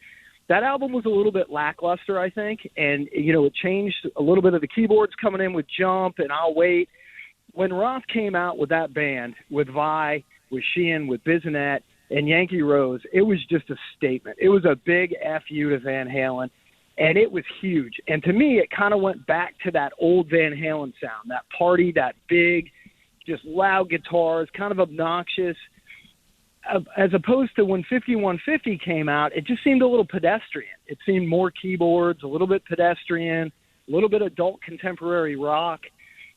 that album was a little bit lackluster, I think, and, it changed a little bit of the keyboards coming in with Jump and I'll Wait. When Roth came out with that band, with Vi, with Sheehan, with Bisonet, and Yankee Rose, it was just a statement. It was a big F-U to Van Halen, and it was huge. And to me, it kind of went back to that old Van Halen sound, that party, that big, just loud guitars, kind of obnoxious, as opposed to when 5150 came out, it just seemed a little pedestrian. It seemed more keyboards, a little bit pedestrian, a little bit adult contemporary rock.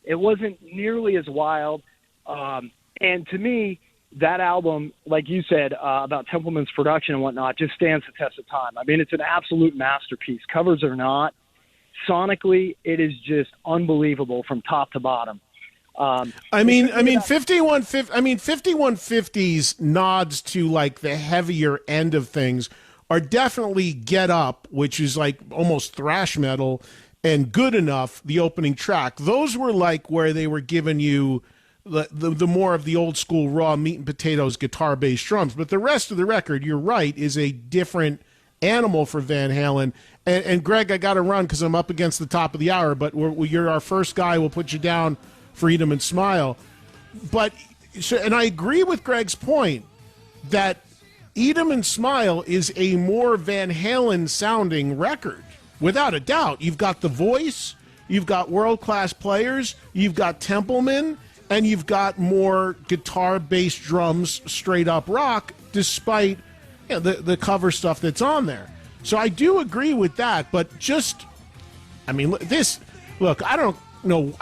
It wasn't nearly as wild. And to me, that album, like you said, about Templeman's production and whatnot, just stands the test of time. I mean, it's an absolute masterpiece. Covers or not, sonically, it is just unbelievable from top to bottom. 5150's nods to like the heavier end of things are definitely Get Up, which is like almost thrash metal, and Good Enough, the opening track. Those were like where they were giving you the more of the old school raw meat and potatoes guitar bass drums. But the rest of the record, you're right, is a different animal for Van Halen. And Greg, I got to run because I'm up against the top of the hour, but you're our first guy. We'll put you down for Eat 'Em and Smile. But and I agree with Greg's point that Eat 'Em and Smile is a more Van Halen sounding record. Without a doubt. You've got the voice, you've got world-class players, you've got Templeman, and you've got more guitar, bass, drums, straight-up rock, despite the cover stuff that's on there. So I do agree with that, but I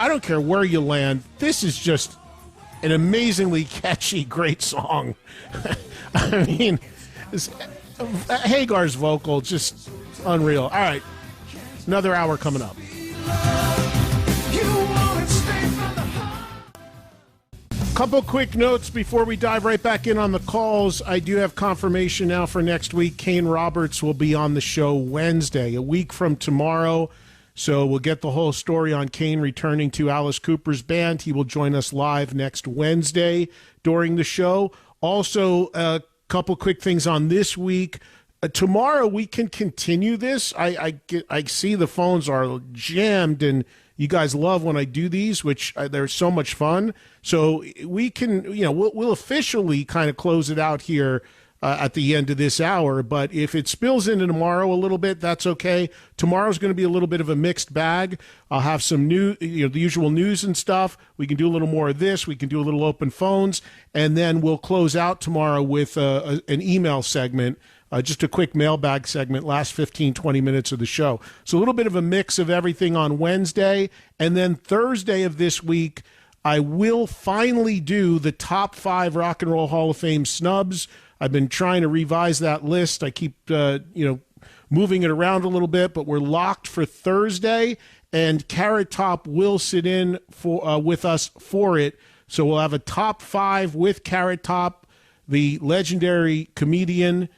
don't care where you land. This is just an amazingly catchy, great song. I mean, Hagar's vocal, just unreal. All right, another hour coming up. Couple quick notes before we dive right back in on the calls. I do have confirmation now for next week. Kane Roberts will be on the show Wednesday, a week from tomorrow. So we'll get the whole story on Kane returning to Alice Cooper's band. He will join us live next Wednesday during the show. Also, a couple quick things on this week. Tomorrow we can continue this. I see the phones are jammed, and you guys love when I do these, which they're so much fun. So we can, we'll officially kind of close it out here at the end of this hour. But if it spills into tomorrow a little bit, that's okay. Tomorrow's going to be a little bit of a mixed bag. I'll have some new, the usual news and stuff. We can do a little more of this. We can do a little open phones, and then we'll close out tomorrow with an email segment. Just a quick mailbag segment, last 15, 20 minutes of the show. So a little bit of a mix of everything on Wednesday. And then Thursday of this week, I will finally do the top 5 Rock and Roll Hall of Fame snubs. I've been trying to revise that list. I keep, moving it around a little bit, but we're locked for Thursday. And Carrot Top will sit in with us for it. So we'll have a top 5 with Carrot Top, the legendary comedian,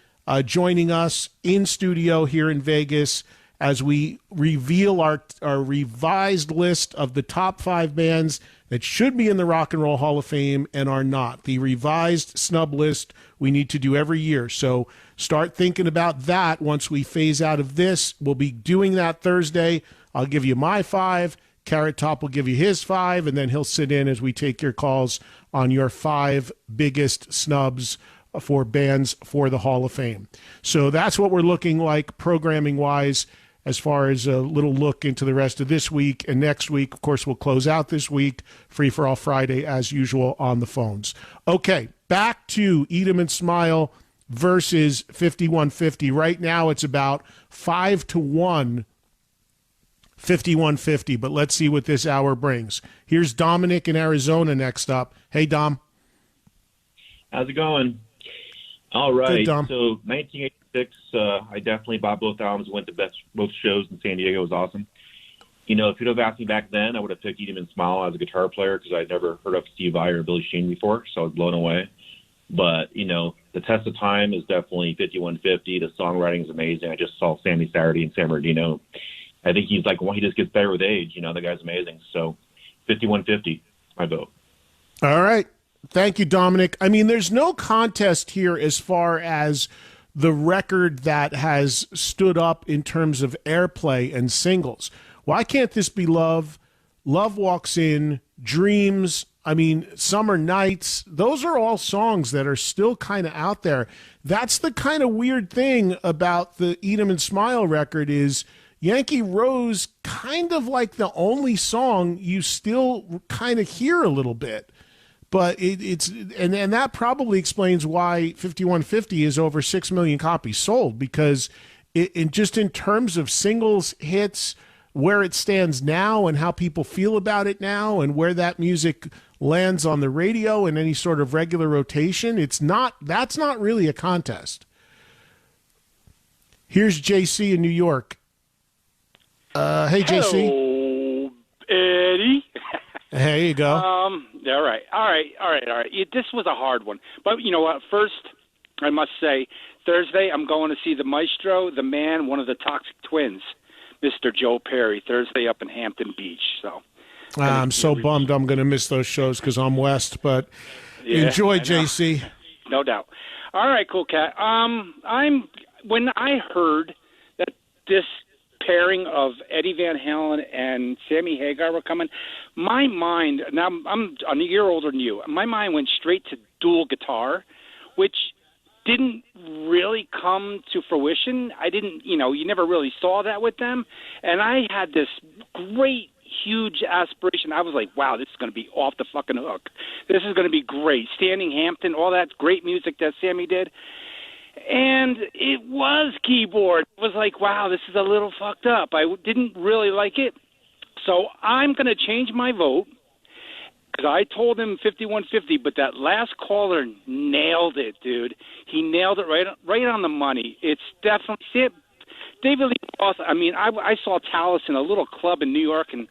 joining us in studio here in Vegas as we reveal our revised list of the top 5 bands that should be in the Rock and Roll Hall of Fame and are not. The revised snub list we need to do every year. So start thinking about that once we phase out of this. We'll be doing that Thursday. I'll give you my 5. Carrot Top will give you his 5, and then he'll sit in as we take your calls on your 5 biggest snubs for bands for the Hall of Fame. So that's what we're looking like programming-wise as far as a little look into the rest of this week. And next week, of course, we'll close out this week, Free for All Friday, as usual, on the phones. Okay, back to Eat 'em and Smile versus 5150. Right now, it's about 5-1, 5150. But let's see what this hour brings. Here's Dominic in Arizona next up. Hey, Dom. How's it going? All right. Good, Dom. So 1986, I definitely bought both albums, went to both shows in San Diego. It was awesome. You know, if you'd have asked me back then, I would have picked Eat 'em and Smile as a guitar player because I'd never heard of Steve Vai or Billy Sheehan before, so I was blown away. But, you know, the test of time is definitely 5150. The songwriting is amazing. I just saw Sammy Saturday and San Bernardino. I think he's like, well, he just gets better with age. You know, the guy's amazing. So 5150, my vote. All right. Thank you, Dominic. I mean, there's no contest here as far as the record that has stood up in terms of airplay and singles. Why can't this be Love? Love Walks In, Dreams, I mean, Summer Nights. Those are all songs that are still kind of out there. That's the kind of weird thing about the Eat 'em and Smile record is Yankee Rose kind of like the only song you still kind of hear a little bit. But it's that probably explains why 5150 is over 6 million copies sold, because in terms of singles hits, where it stands now and how people feel about it now and where that music lands on the radio and any sort of regular rotation, that's not really a contest. Here's JC in New York. Hey, JC. Hello, Eddie. There you go. All right. This was a hard one. But you know what? First, I must say, Thursday, I'm going to see the maestro, the man, one of the Toxic Twins, Mr. Joe Perry, Thursday up in Hampton Beach. So I'm so bummed I'm going to miss those shows because I'm west, but enjoy, JC. No doubt. All right, cool, Cat. When I heard that this pairing of Eddie Van Halen and Sammy Hagar were coming, my mind, now I'm a year older than you, my mind went straight to dual guitar, which didn't really come to fruition. I didn't, you never really saw that with them. And I had this great, huge aspiration. I was like, wow, this is going to be off the fucking hook. This is going to be great. Standing Hampton, all that great music that Sammy did. And it was keyboard. It was like, wow, this is a little fucked up. I didn't really like it. So I'm going to change my vote because I told him 5150, but that last caller nailed it, dude. He nailed it right on the money. It's definitely David Lee Roth. I mean, I saw Tallis in a little club in New York, and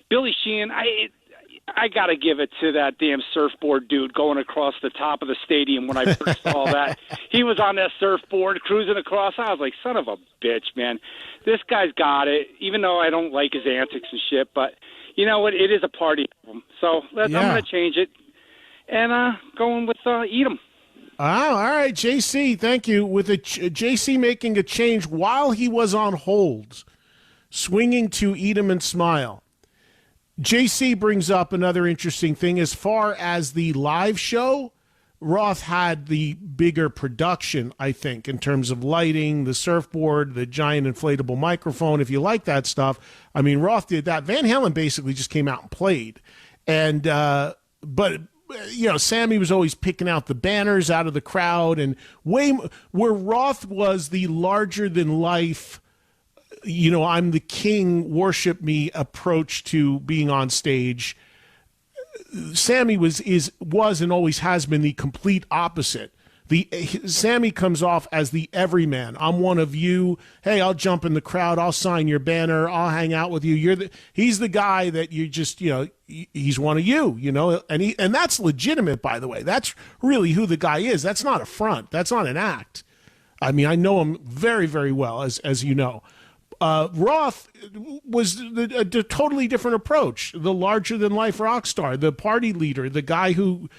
Billy Sheehan, I got to give it to that damn surfboard dude going across the top of the stadium when I first saw that. He was on that surfboard cruising across. I was like, son of a bitch, man. This guy's got it, even though I don't like his antics and shit. But you know what? It is a party album. So I'm going to change it and going with Eat 'em. Oh, all right, JC, thank you. With JC making a change while he was on hold, swinging to Eat 'em and Smile. JC brings up another interesting thing. As far as the live show, Roth had the bigger production, I think, in terms of lighting, the surfboard, the giant inflatable microphone. If you like that stuff, I mean, Roth did that. Van Halen basically just came out and played. And, but, Sammy was always picking out the banners out of the crowd, and where Roth was the larger than life, I'm the king, worship me approach to being on stage. Sammy was and always has been the complete opposite. Sammy comes off as the everyman. I'm one of you. Hey, I'll jump in the crowd. I'll sign your banner. I'll hang out with you. He's the guy that you just, he's one of you, and that's legitimate, by the way. That's really who the guy is. That's not a front. That's not an act. I mean, I know him very, very well, as you know. Roth was a totally different approach. The larger-than-life rock star, the party leader, the guy who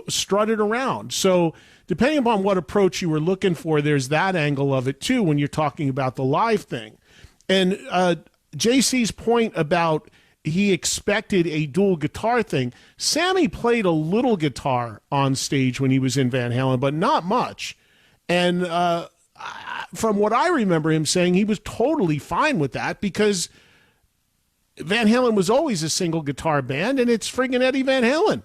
strutted around. So depending upon what approach you were looking for, there's that angle of it, too, when you're talking about the live thing. And JC's point about he expected a dual guitar thing, Sammy played a little guitar on stage when he was in Van Halen, but not much. And from what I remember him saying, he was totally fine with that because Van Halen was always a single guitar band, and it's friggin' Eddie Van Halen.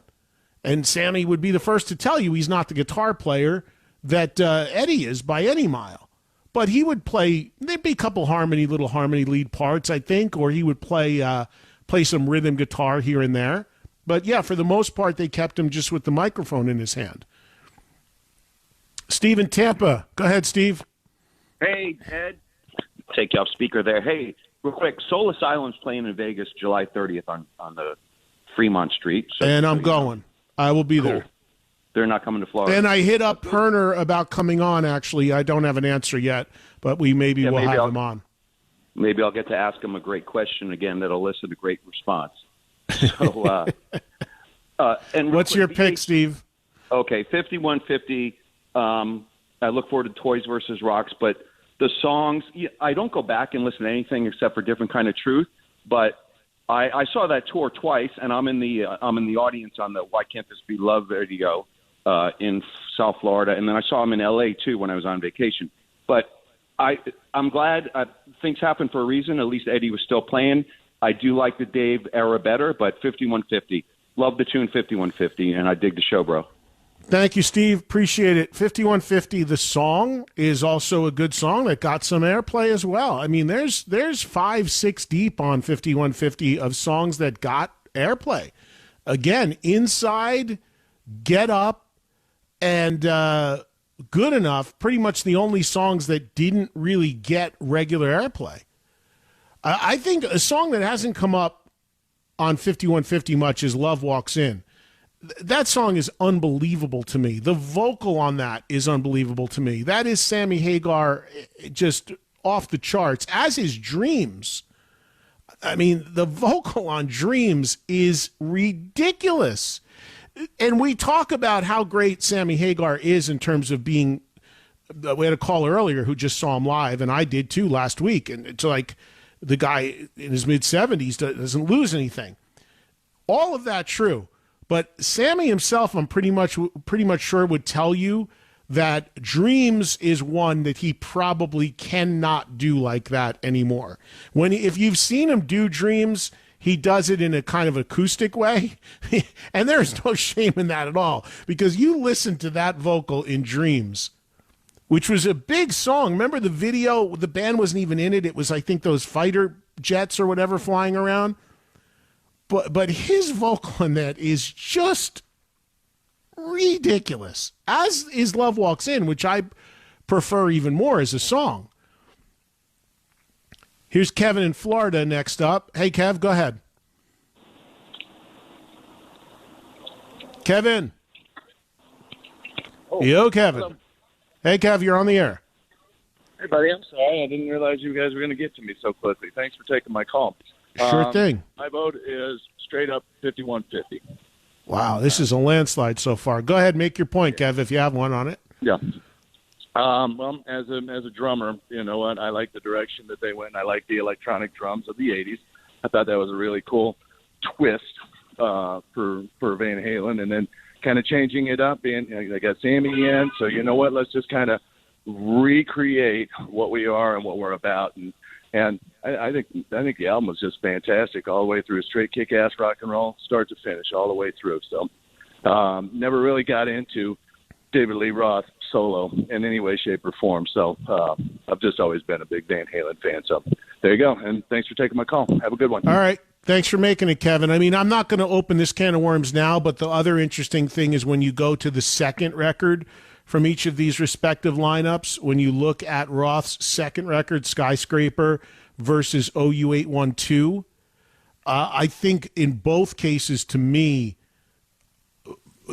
And Sammy would be the first to tell you he's not the guitar player that Eddie is by any mile. But he would play, there'd be a couple little harmony lead parts, I think, or he would play some rhythm guitar here and there. But yeah, for the most part, they kept him just with the microphone in his hand. Steve in Tampa. Go ahead, Steve. Hey, Ed. Take you off speaker there. Hey, real quick, Soul Asylum's playing in Vegas July 30th on the Fremont Street. So, and I'm going. I will be there. They're not coming to Florida. And I hit up Perner about coming on, actually. I don't have an answer yet, but we maybe have him on. Maybe I'll get to ask him a great question again that'll elicit a great response. So, and what's your pick, Steve? Okay, 5150. I look forward to Toys versus Rocks, but the songs, I don't go back and listen to anything except for Different Kind of Truth. But I saw that tour twice, and I'm in the audience on the Why Can't This Be Love video in South Florida, and then I saw him in L.A. too when I was on vacation. But I'm glad things happen for a reason. At least Eddie was still playing. I do like the Dave era better, but 5150. Love the tune 5150, and I dig the show, bro. Thank you, Steve. Appreciate it. 5150, the song, is also a good song that got some airplay as well. I mean, there's 5-6 deep on 5150 of songs that got airplay. Again, Inside, Get Up, and Good Enough, pretty much the only songs that didn't really get regular airplay. I think a song that hasn't come up on 5150 much is Love Walks In. That song is unbelievable to me. The vocal on that is unbelievable to me. That is Sammy Hagar just off the charts, as is Dreams. I mean, the vocal on Dreams is ridiculous. And we talk about how great Sammy Hagar is in terms of being, we had a caller earlier who just saw him live, and I did too last week. And it's like the guy in his mid-70s doesn't lose anything. All of that true. But Sammy himself, I'm pretty much sure, would tell you that Dreams is one that he probably cannot do like that anymore. If you've seen him do Dreams, he does it in a kind of acoustic way. And there's no shame in that at all, because you listen to that vocal in Dreams, which was a big song. Remember the video? The band wasn't even in it. It was, I think, those fighter jets or whatever flying around. But his vocal in that is just ridiculous, as is Love Walks In, which I prefer even more as a song. Here's Kevin in Florida next up. Hey, Kev, go ahead. Kevin. Oh, yo, Kevin. hello. Hey, Kev, you're on the air. Hey, buddy, I'm sorry. I didn't realize you guys were going to get to me so quickly. Thanks for taking my call. Sure thing. My vote is straight up 5150. Wow, this is a landslide so far. Go ahead, make your point, Kev, if you have one on it. Yeah. Well, as a drummer, you know what? I like the direction that they went. I like the electronic drums of the 80s. I thought that was a really cool twist for Van Halen, and then kind of changing it up. They got Sammy in, so you know what? Let's just kind of recreate what we are and what we're about. And I think the album was just fantastic all the way through. Straight kick-ass rock and roll, start to finish, all the way through. So never really got into David Lee Roth solo in any way, shape, or form. So I've just always been a big Van Halen fan. So there you go. And thanks for taking my call. Have a good one. All right. Thanks for making it, Kevin. I mean, I'm not going to open this can of worms now, but the other interesting thing is when you go to the second record from each of these respective lineups, when you look at Roth's second record, Skyscraper, versus OU812, I think in both cases, to me,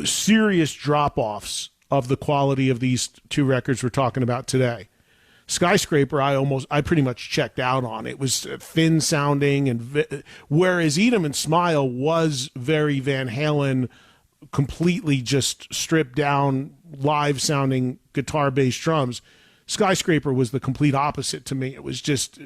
serious drop-offs of the quality of these two records we're talking about today. Skyscraper, I pretty much checked out on. It was thin sounding, and whereas Eat 'Em and Smile was very Van Halen, completely just stripped down, live sounding guitar, bass, drums. Skyscraper was the complete opposite to me. It was just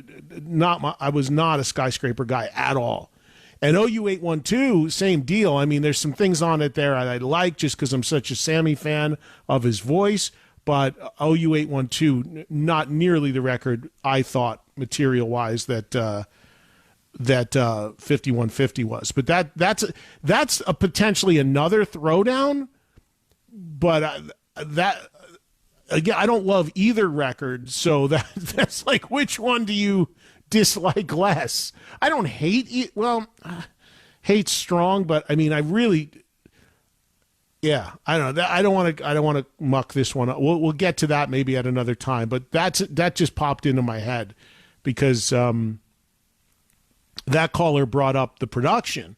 I was not a Skyscraper guy at all. And OU812, same deal. I mean, there's some things on it there I like just because I'm such a Sammy fan of his voice, but OU812, not nearly the record I thought material-wise that 5150 was. But that's a potentially another throwdown, but that again, I don't love either record, so that's like, which one do you dislike less? I don't hate it. Well, hate's strong, but I mean, I really, yeah, I don't know. I don't want to muck this one up. We'll get to that maybe at another time, but that just popped into my head because that caller brought up the production,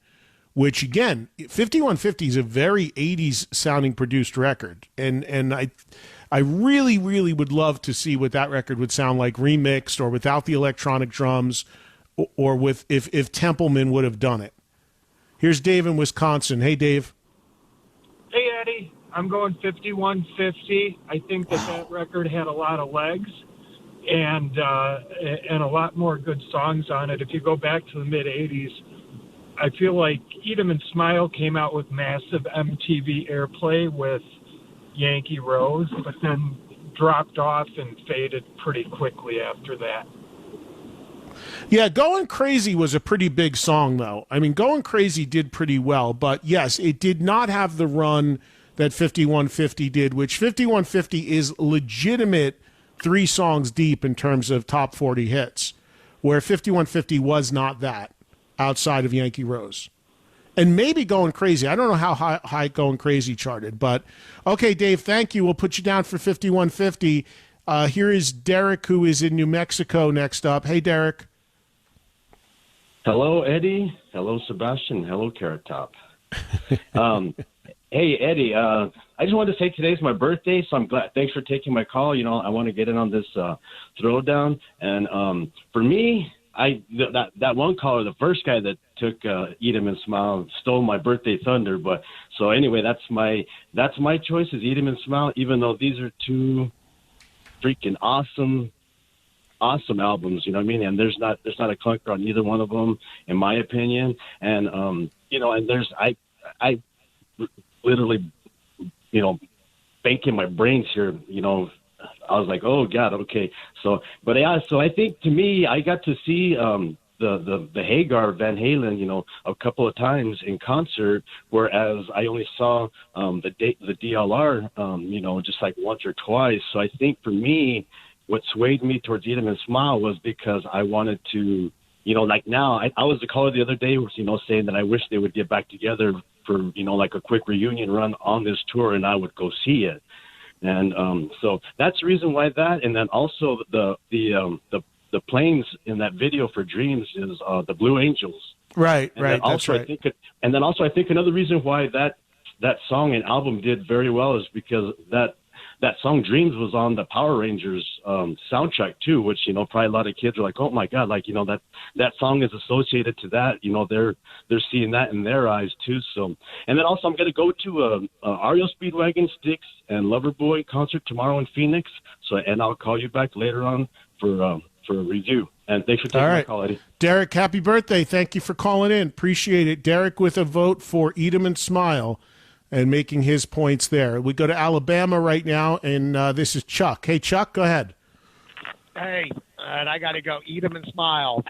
which again, 5150 is a very 80s sounding produced record, and I really, really would love to see what that record would sound like remixed or without the electronic drums, or with if Templeman would have done it. Here's Dave in Wisconsin. Hey, Dave. Hey, Eddie. I'm going 5150. I think that record had a lot of legs and a lot more good songs on it. If you go back to the mid-'80s, I feel like Eat 'Em and Smile came out with massive MTV airplay with Yankee Rose, but then dropped off and faded pretty quickly after that. Yeah, Going Crazy was a pretty big song, though. I mean, Going Crazy did pretty well, but yes, it did not have the run that 5150 did, which 5150 is legitimate 3 songs deep in terms of top 40 hits, where 5150 was not that outside of Yankee Rose. And maybe Going Crazy. I don't know how high Going Crazy charted, but okay, Dave, thank you. We'll put you down for 5150. Here is Derek, who is in New Mexico next up. Hey, Derek. Hello, Eddie. Hello, Sebastian. Hello, Carrot Top. Hey, Eddie, I just wanted to say today's my birthday, so I'm glad. Thanks for taking my call. You know, I want to get in on this throwdown. And for me, that one caller, the first guy that took Eat 'Em and Smile, stole my birthday thunder. But so anyway, that's my choice is Eat 'Em and Smile. Even though these are 2 freaking awesome albums, you know what I mean? And there's not a clunker on either one of them, in my opinion. And you know, and there's I literally, you know, banking my brains here, you know. I was like, oh God, okay. So, but yeah, so I think to me, I got to see the Hagar Van Halen, you know, a couple of times in concert, whereas I only saw the DLR, you know, just like once or twice. So I think for me, what swayed me towards Eat 'Em and Smile was because I wanted to, you know, like now, I was the caller the other day, you know, saying that I wish they would get back together for, you know, like a quick reunion run on this tour, and I would go see it. And so that's the reason why that. And then also the planes in that video for Dreams is the Blue Angels. Right, and right. Also, that's right. I think another reason why that song and album did very well is because that song Dreams was on the Power Rangers soundtrack too, which, you know, probably a lot of kids are like, oh my God, like, you know, that song is associated to that, you know, they're seeing that in their eyes too. So, and then also I'm going to go to REO Speedwagon, Styx, and Loverboy concert tomorrow in Phoenix. So, and I'll call you back later on for a review. And thanks for taking my call, Eddie. Derek, happy birthday. Thank you for calling in. Appreciate it. Derek with a vote for Eat 'Em and Smile, and making his points there. We go to Alabama right now, and this is Chuck. Hey, Chuck, go ahead. Hey, and I got to go Eat 'Em and Smile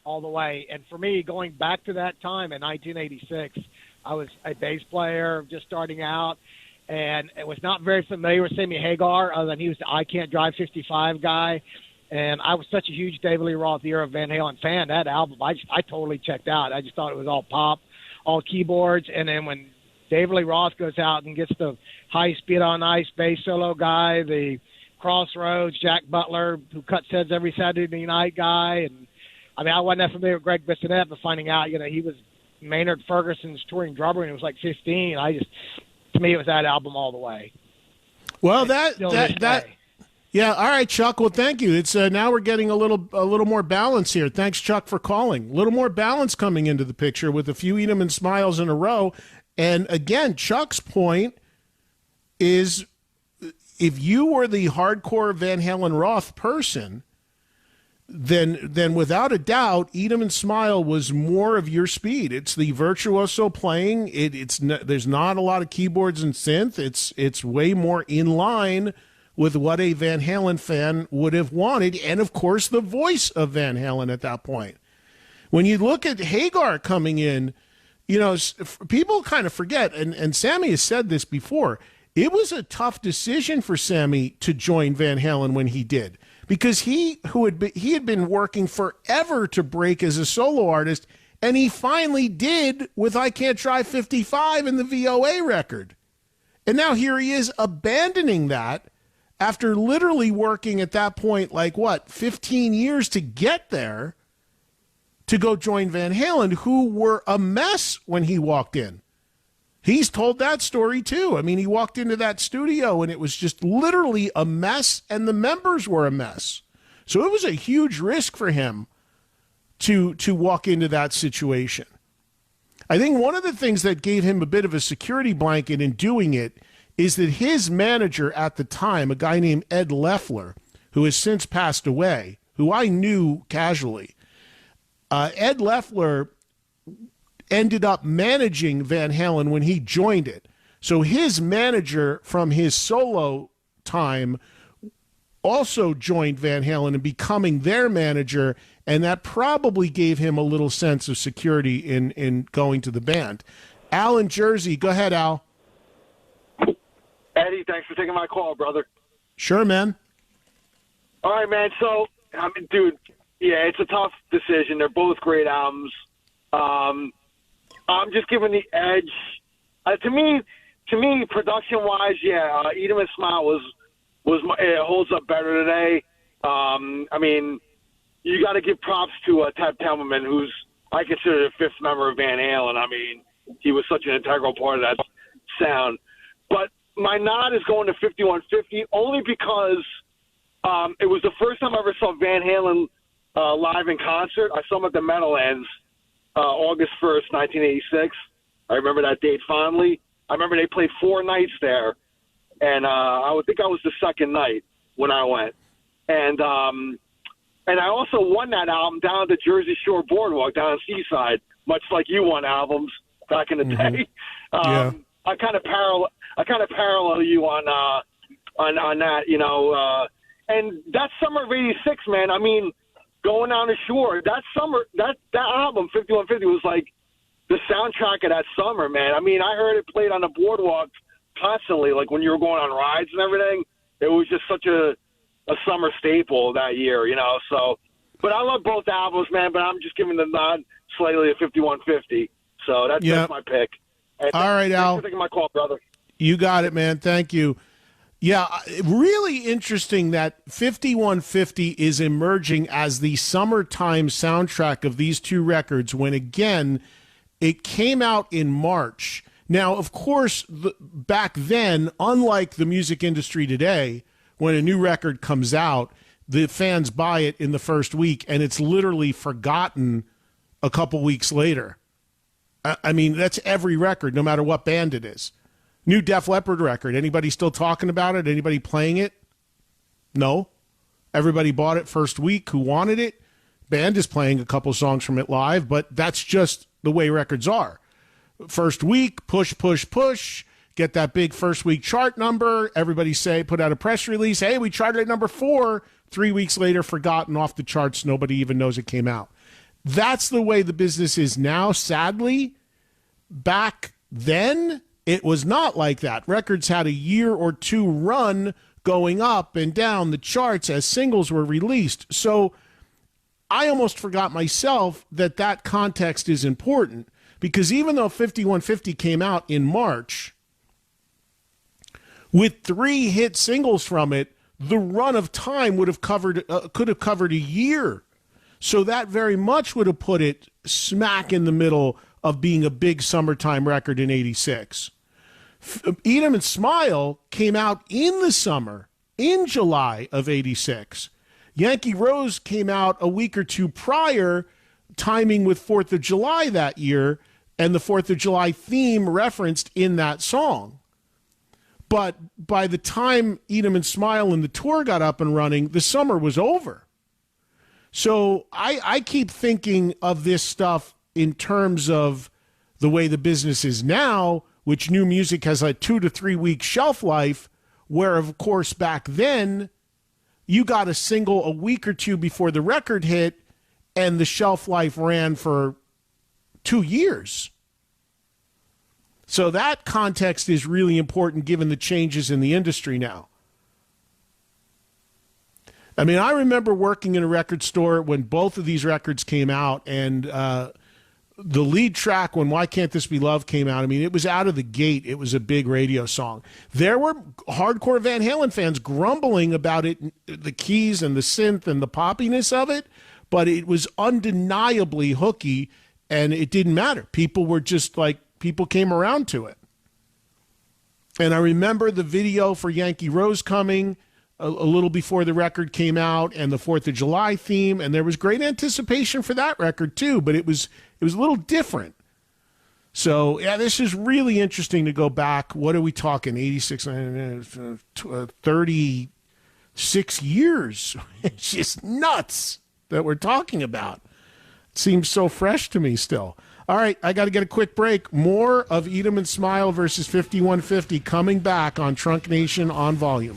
all the way. And for me, going back to that time in 1986, I was a bass player just starting out, and it was not very familiar with Sammy Hagar, other than he was the I Can't Drive 55 guy. And I was such a huge David Lee Roth era Van Halen fan. That album, I totally checked out. I just thought it was all pop, all keyboards. And then when David Lee Roth goes out and gets the high speed on ice bass solo guy, the Crossroads, Jack Butler, who cuts heads every Saturday night guy. And I mean, I wasn't that familiar with Greg Bissonette, but finding out, you know, he was Maynard Ferguson's touring drummer and he was like 15. To me, it was that album all the way. Well, yeah. All right, Chuck. Well, thank you. It's now we're getting a little more balance here. Thanks, Chuck, for calling. A little more balance coming into the picture with a few Eat 'Em and Smiles in a row. And again, Chuck's point is if you were the hardcore Van Halen Roth person, then without a doubt, Eat 'Em and Smile was more of your speed. It's the virtuoso playing. There's not a lot of keyboards and synth. It's way more in line with what a Van Halen fan would have wanted, and of course the voice of Van Halen at that point. When you look at Hagar coming in, people kind of forget, and Sammy has said this before, it was a tough decision for Sammy to join Van Halen when he did, because he had been working forever to break as a solo artist, and he finally did with I Can't Drive 55 in the VOA record. And now here he is abandoning that after literally working at that point, 15 years to get there, to go join Van Halen, who were a mess when he walked in. He's told that story too. I mean, he walked into that studio and it was just literally a mess, and the members were a mess. So it was a huge risk for him to walk into that situation. I think one of the things that gave him a bit of a security blanket in doing it is that his manager at the time, a guy named Ed Loeffler, who has since passed away, who I knew casually, Ed Loeffler ended up managing Van Halen when he joined it. So his manager from his solo time also joined Van Halen and becoming their manager, and that probably gave him a little sense of security in going to the band. Al in Jersey, go ahead, Al. Eddie, thanks for taking my call, brother. Sure, man. All right, man. So, dude, yeah, it's a tough decision. They're both great albums. I'm just giving the edge. To me, production-wise, yeah, Eat 'Em and Smile it holds up better today. You got to give props to Ted Telmerman, who's I consider the fifth member of Van Halen. I mean, he was such an integral part of that sound. But my nod is going to 5150 only because it was the first time I ever saw Van Halen live in concert. I saw him at the Meadowlands August 1st, 1986. I remember that date fondly. I remember they played 4 nights there, and I would think I was the second night when I went. And I also won that album down at the Jersey Shore Boardwalk down in Seaside, much like you won albums back in the day. Yeah. I kind of parallel you on that, you know. And that summer of '86, man. I mean, going down the shore, that summer, that album 5150 was like the soundtrack of that summer, man. I mean, I heard it played on the boardwalk constantly, like when you were going on rides and everything. It was just such a summer staple that year, you know. So, but I love both albums, man. But I'm just giving the nod slightly to 5150. So that's my pick. And all right, Al. Thanks for taking my call, brother. You got it, man. Thank you. Yeah, really interesting that 5150 is emerging as the summertime soundtrack of these two records when, again, it came out in March. Now, of course, back then, unlike the music industry today, when a new record comes out, the fans buy it in the first week, and it's literally forgotten a couple weeks later. I mean, that's every record, no matter what band it is. New Def Leppard record. Anybody still talking about it? Anybody playing it? No. Everybody bought it first week who wanted it. Band is playing a couple songs from it live, but that's just the way records are. First week, push, push, push. Get that big first week chart number. Everybody put out a press release. Hey, we charted at number 4. 3 weeks later, forgotten, off the charts. Nobody even knows it came out. That's the way the business is now, sadly. Back then, it was not like that. Records had a year or two run going up and down the charts as singles were released. So I almost forgot myself that context is important, because even though 5150 came out in March, with 3 hit singles from it, the run of time could have covered a year. So that very much would have put it smack in the middle of being a big summertime record in '86. Eat 'Em and Smile came out in the summer, in July of '86. Yankee Rose came out a week or two prior, timing with 4th of July that year, and the 4th of July theme referenced in that song. But by the time Eat 'Em and Smile and the tour got up and running, the summer was over. So I keep thinking of this stuff in terms of the way the business is now, which new music has a 2 to 3 week shelf life, where, of course, back then, you got a single a week or two before the record hit, and the shelf life ran for 2 years. So that context is really important given the changes in the industry now. I mean, I remember working in a record store when both of these records came out, and the lead track when Why Can't This Be Love came out, I mean, it was out of the gate. It was a big radio song. There were hardcore Van Halen fans grumbling about it, the keys and the synth and the poppiness of it, but it was undeniably hooky, and it didn't matter. People were just like, people came around to it. And I remember the video for Yankee Rose coming a little before the record came out, and the 4th of July theme, and there was great anticipation for that record too, but it was a little different. So, yeah, this is really interesting to go back. What are we talking? 86, 36 years. It's just nuts that we're talking about. It seems so fresh to me still. All right, I got to get a quick break. More of Eat 'Em and Smile versus 5150 coming back on Trunk Nation on Volume.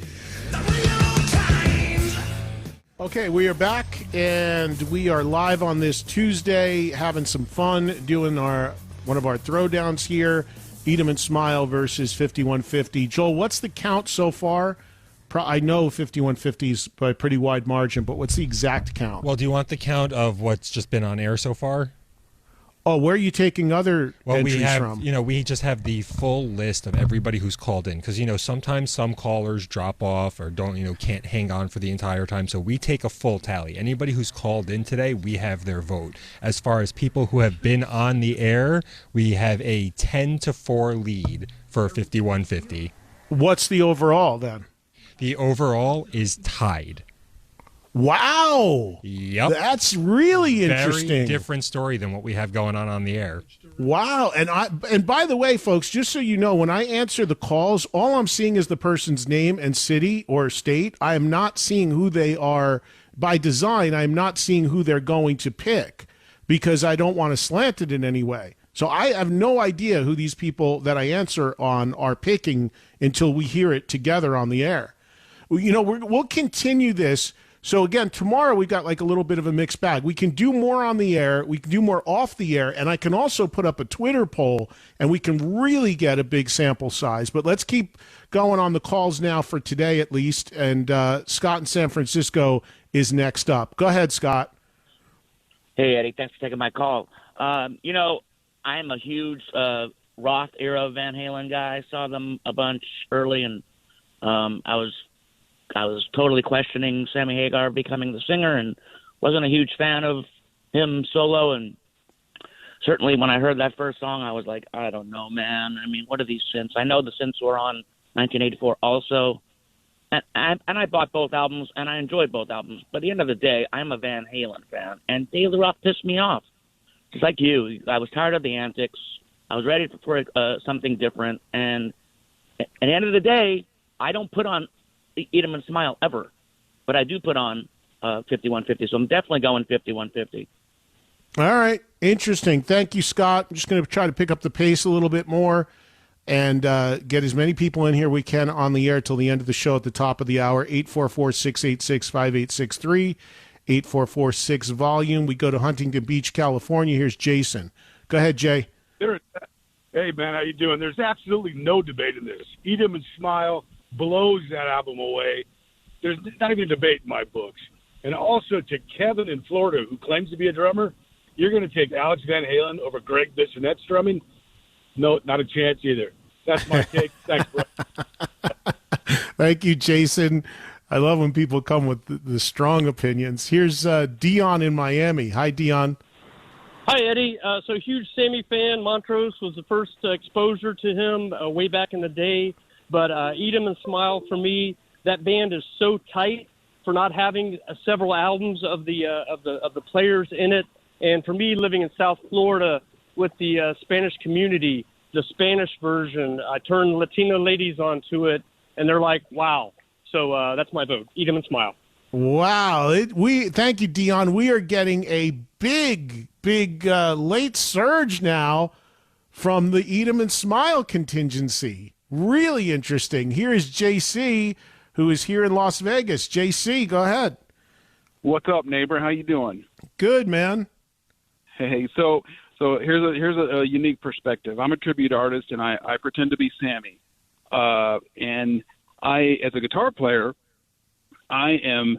Okay, we are back, and we are live on this Tuesday, having some fun, doing one of our throwdowns here, Eat 'Em and Smile versus 5150. Joel, what's the count so far? I know 5150 is by a pretty wide margin, but what's the exact count? Well, do you want the count of what's just been on air so far? Oh, where are you taking other entries from? We just have the full list of everybody who's called in because, sometimes some callers drop off or can't hang on for the entire time. So we take a full tally. Anybody who's called in today, we have their vote. As far as people who have been on the air, we have a 10-4 lead for 5150. What's the overall then? The overall is tied. Wow. Yep. That's really interesting. Very different story than what we have going on the air. Wow. And by the way, folks, just so you know, when I answer the calls, all I'm seeing is the person's name and city or state. I am not seeing who they are by design. I'm not seeing who they're going to pick because I don't want to slant it in any way. So I have no idea who these people that I answer on are picking until we hear it together on the air. We'll continue this. So again, tomorrow we got like a little bit of a mixed bag. We can do more on the air. We can do more off the air. And I can also put up a Twitter poll and we can really get a big sample size. But let's keep going on the calls now for today at least. And Scott in San Francisco is next up. Go ahead, Scott. Hey, Eddie. Thanks for taking my call. I am a huge Roth era Van Halen guy. I saw them a bunch early, and I was totally questioning Sammy Hagar becoming the singer and wasn't a huge fan of him solo. And certainly when I heard that first song, I was like, I don't know, man. I mean, what are these synths? I know the synths were on 1984 also. And I bought both albums, and I enjoyed both albums. But at the end of the day, I'm a Van Halen fan, and Daily Roth pissed me off. Just like you. I was tired of the antics. I was ready for something different. And at the end of the day, I don't put on Eat 'Em and Smile ever, but I do put on 5150, so I'm definitely going 5150. All right, interesting. Thank you, Scott. I'm just going to try to pick up the pace a little bit more and get as many people in here we can on the air till the end of the show at the top of the hour. 844-686-5863, 844-6-VOLUME. We go to Huntington Beach, California. Here's Jason. Go ahead, Jay. Hey, man, how you doing? There's absolutely no debate in this. Eat 'Em and Smile blows that album away. There's not even a debate in my books. And also to Kevin in Florida, who claims to be a drummer, you're going to take Alex Van Halen over Greg Bissonette's drumming? No, not a chance either. That's my take. Thanks, bro. Thank you, Jason. I love when people come with the strong opinions. Here's Dion in Miami. Hi, Dion. Hi, Eddie. So huge Sammy fan. Montrose was the first exposure to him way back in the day. But Eat 'Em and Smile, for me, that band is so tight for not having several albums of the players in it. And for me, living in South Florida with the Spanish community, the Spanish version. I turned Latino ladies onto it, and they're like, wow. So that's my vote. Eat 'em and smile. Wow. Thank you, Dion. We are getting a big late surge now from the Eat 'em and Smile contingency. Really interesting. Here is JC, who is here in Las Vegas. JC, go ahead. What's up, neighbor? How you doing? Good, man. Hey, so here's a unique perspective. I'm a tribute artist, and I pretend to be Sammy. And I, as a guitar player, I am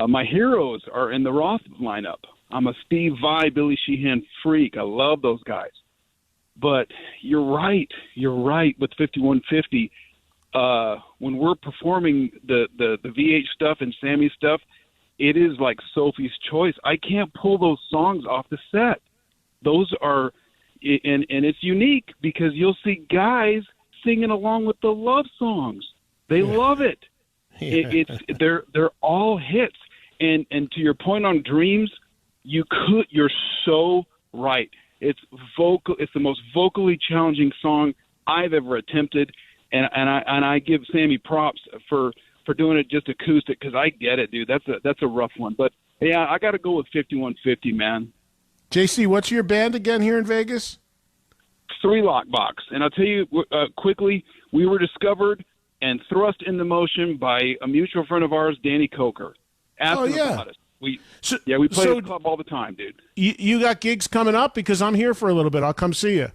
my heroes are in the Roth lineup. I'm a Steve Vai, Billy Sheehan freak. I love those guys. But you're right with 5150. When we're performing the VH stuff and Sammy stuff, it is like Sophie's Choice. I can't pull those songs off the set. Those are, and it's unique because you'll see guys singing along with the love songs. They love it. They're all hits. And to your point on Dreams, you're so right. It's vocal. It's the most vocally challenging song I've ever attempted, and I give Sammy props for doing it just acoustic because I get it, dude. That's a rough one, but yeah, I got to go with 5150, man. JC, what's your band again here in Vegas? Three Lock Box, and I'll tell you quickly, we were discovered and thrust into motion by a mutual friend of ours, Danny Coker. Oh yeah. We play at the club all the time, dude. You got gigs coming up? Because I'm here for a little bit. I'll come see you.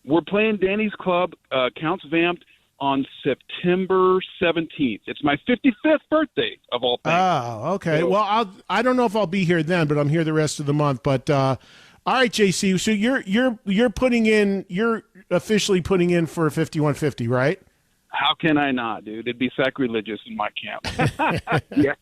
We're playing Danny's Club, Counts Vamped, on September 17th. It's my 55th birthday, of all things. Oh, okay. So, well, I don't know if I'll be here then, but I'm here the rest of the month. But all right, JC. So you're officially putting in for 5150, right? How can I not, dude? It'd be sacrilegious in my camp. Yeah.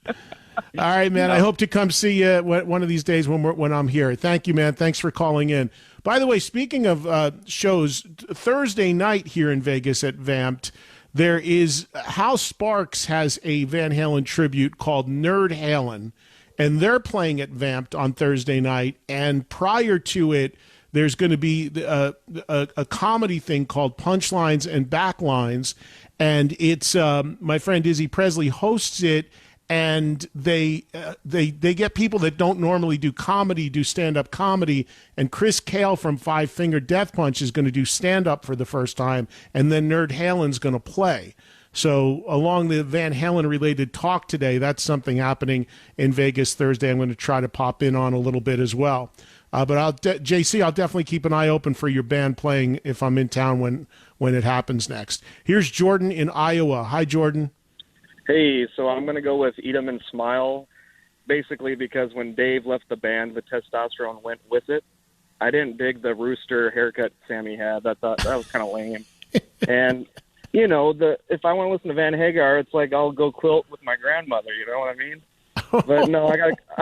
All right, man. I hope to come see you one of these days when I'm here. Thank you, man. Thanks for calling in. By the way, speaking of shows, Thursday night here in Vegas at Vamped, there is House Sparks has a Van Halen tribute called Nerd Halen, and they're playing at Vamped on Thursday night. And prior to it, there's going to be a comedy thing called Punchlines and Backlines, and it's my friend Izzy Presley hosts it. And they get people that don't normally do comedy, do stand-up comedy. And Chris Kale from Five Finger Death Punch is going to do stand-up for the first time. And then Nerd Halen's going to play. So along the Van Halen-related talk today, that's something happening in Vegas Thursday. I'm going to try to pop in on a little bit as well. But JC, I'll definitely keep an eye open for your band playing if I'm in town when it happens next. Here's Jordan in Iowa. Hi, Jordan. Hey, so I'm going to go with Eat 'em and Smile, basically because when Dave left the band, the testosterone went with it. I didn't dig the rooster haircut Sammy had. I thought that was kind of lame. And, you know, if I want to listen to Van Hagar, it's like I'll go quilt with my grandmother, you know what I mean? But no, I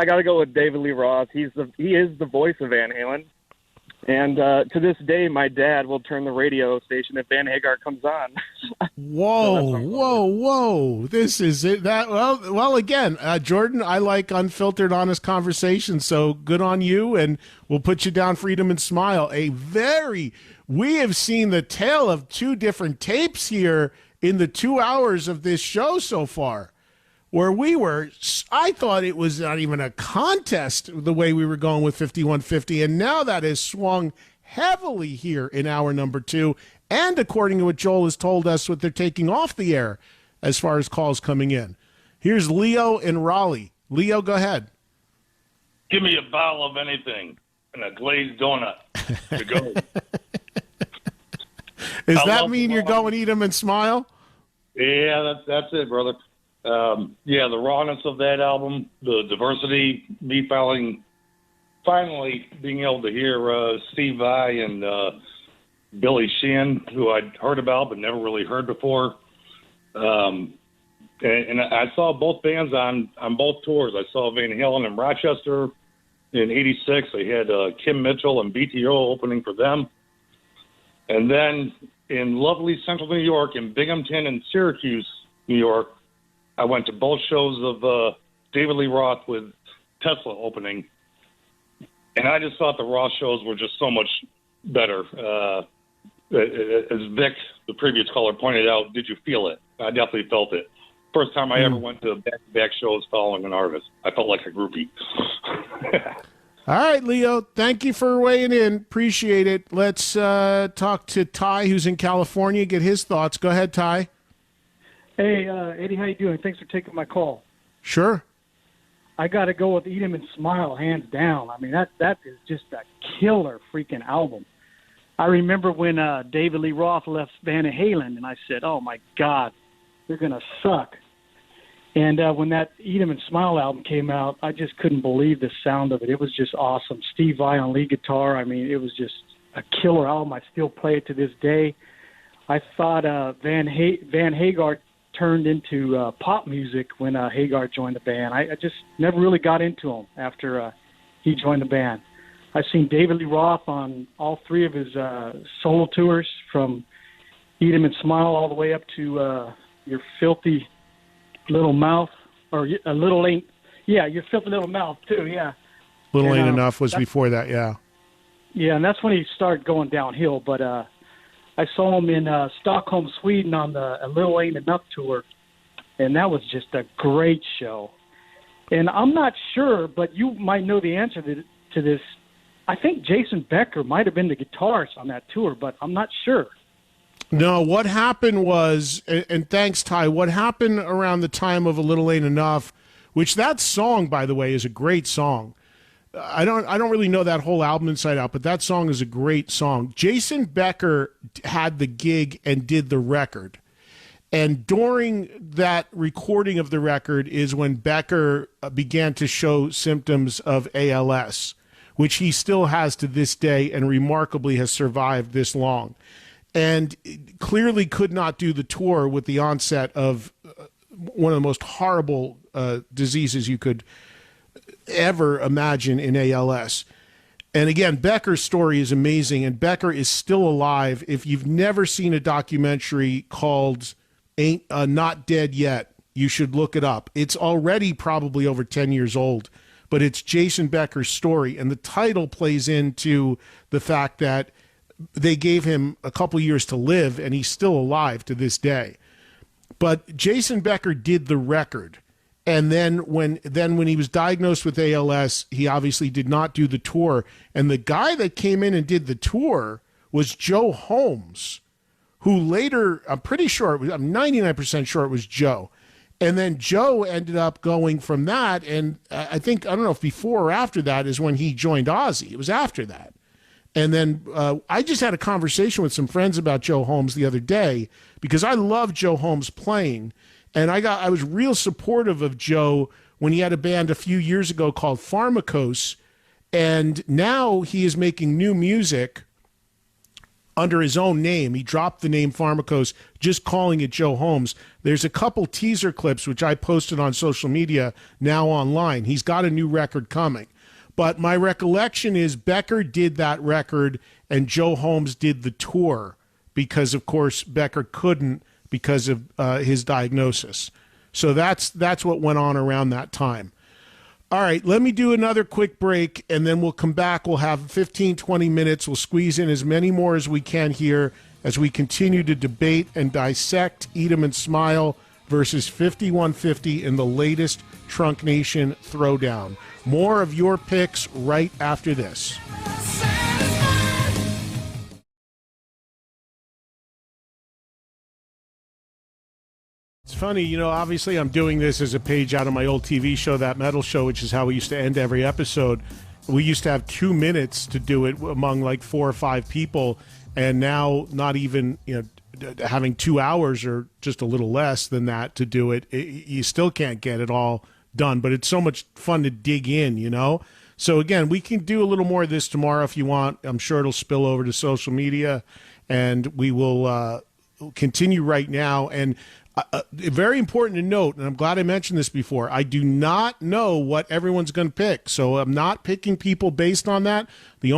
got to go with David Lee Roth. He is the voice of Van Halen. And to this day, my dad will turn the radio station if Van Hagar comes on. Whoa! This is it. Well. Again, Jordan, I like unfiltered, honest conversation. So good on you, and we'll put you down for Eat 'em and Smile. We have seen the tale of two different tapes here in the 2 hours of this show so far. Where I thought it was not even a contest the way we were going with 5150, and now that has swung heavily here in hour number 2, and according to what Joel has told us, what they're taking off the air as far as calls coming in. Here's Leo in Raleigh. Leo, go ahead. Give me a bottle of anything and a glazed donut to go. Does that mean you're going Eat 'em and Smile? Yeah, that's it, brother. The rawness of that album, the diversity, me finally being able to hear Steve Vai and Billy Sheehan, who I'd heard about but never really heard before. And I saw both bands on both tours. I saw Van Halen in Rochester in '86. They had Kim Mitchell and BTO opening for them. And then in lovely central New York, in Binghamton and Syracuse, New York, I went to both shows of David Lee Roth with Tesla opening, and I just thought the Roth shows were just so much better. as Vic, the previous caller, pointed out, did you feel it? I definitely felt it. First time I ever went to back-to-back shows following an artist. I felt like a groupie. All right, Leo, thank you for weighing in. Appreciate it. Let's talk to Ty, who's in California, get his thoughts. Go ahead, Ty. Hey, Eddie, how you doing? Thanks for taking my call. Sure. I got to go with Eat 'Em and Smile, hands down. I mean, that is just a killer freaking album. I remember when David Lee Roth left Van Halen, and I said, oh, my God, they're going to suck. And when that Eat 'Em and Smile album came out, I just couldn't believe the sound of it. It was just awesome. Steve Vai on lead guitar. I mean, it was just a killer album. I still play it to this day. I thought Van Hagar turned into pop music when Hagar joined the band. I just never really got into him after he joined the band. I've seen David Lee Roth on all three of his solo tours, from Eat 'Em and Smile all the way up to Your Filthy Little Mouth, or a Little Ain't, yeah, Your Filthy Little Mouth too, yeah. Little Ain't Enough was before that, yeah. Yeah, and that's when he started going downhill, but I saw him in Stockholm, Sweden on the A Little Ain't Enough tour, and that was just a great show. And I'm not sure, but you might know the answer to this. I think Jason Becker might have been the guitarist on that tour, but I'm not sure. No, what happened was, and thanks, Ty, what happened around the time of A Little Ain't Enough, which that song, by the way, is a great song. I don't really know that whole album inside out, but that song is a great song. Jason Becker had the gig and did the record. And during that recording of the record is when Becker began to show symptoms of ALS, which he still has to this day and remarkably has survived this long. And clearly could not do the tour with the onset of one of the most horrible diseases you could ever imagine in ALS. And again, Becker's story is amazing, and Becker is still alive. If you've never seen a documentary called Ain't Not Dead Yet, you should look it up. It's already probably over 10 years old, but it's Jason Becker's story, and the title plays into the fact that they gave him a couple years to live, and he's still alive to this day. But Jason Becker did the record. And then when he was diagnosed with ALS, he obviously did not do the tour. And the guy that came in and did the tour was Joe Holmes, who later, I'm 99% sure it was Joe. And then Joe ended up going from that. And I don't know if before or after that is when he joined Ozzy. It was after that. And then I just had a conversation with some friends about Joe Holmes the other day, because I love Joe Holmes playing. And I was real supportive of Joe when he had a band a few years ago called Pharmakos, and now he is making new music under his own name. He dropped the name Pharmakos, just calling it Joe Holmes. There's a couple teaser clips which I posted on social media, now online. He's got a new record coming. But my recollection is Becker did that record and Joe Holmes did the tour, because, of course, Becker couldn't because of his diagnosis. So that's what went on around that time. All right, let me do another quick break, and then we'll come back. We'll have 15, 20 minutes. We'll squeeze in as many more as we can here as we continue to debate and dissect Eat 'Em and Smile versus 5150 in the latest Trunk Nation Throwdown. More of your picks right after this. It's funny, obviously I'm doing this as a page out of my old TV show, That Metal Show, which is how we used to end every episode. We used to have 2 minutes to do it among like 4 or 5 people, and now not even, having 2 hours or just a little less than that to do it, you still can't get it all done, but it's so much fun to dig in, So again, we can do a little more of this tomorrow if you want. I'm sure it'll spill over to social media, and we will continue right now. And very important to note, and I'm glad I mentioned this before, I do not know what everyone's going to pick, so I'm not picking people based on that. The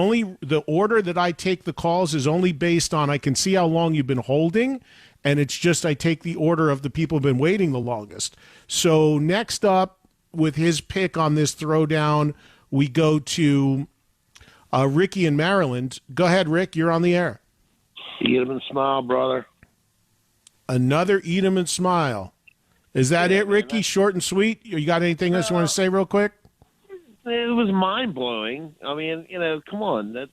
order that I take the calls is only based on I can see how long you've been holding, and it's just I take the order of the people who've been waiting the longest. So next up with his pick on this Throwdown, we go to Ricky in Maryland. Go ahead, Rick. You're on the air. Eat 'em and smile, brother. Another Eat 'em and smile. Is that it, Ricky? Short and sweet? You got anything else you want to say real quick? It was mind-blowing. I mean, come on. That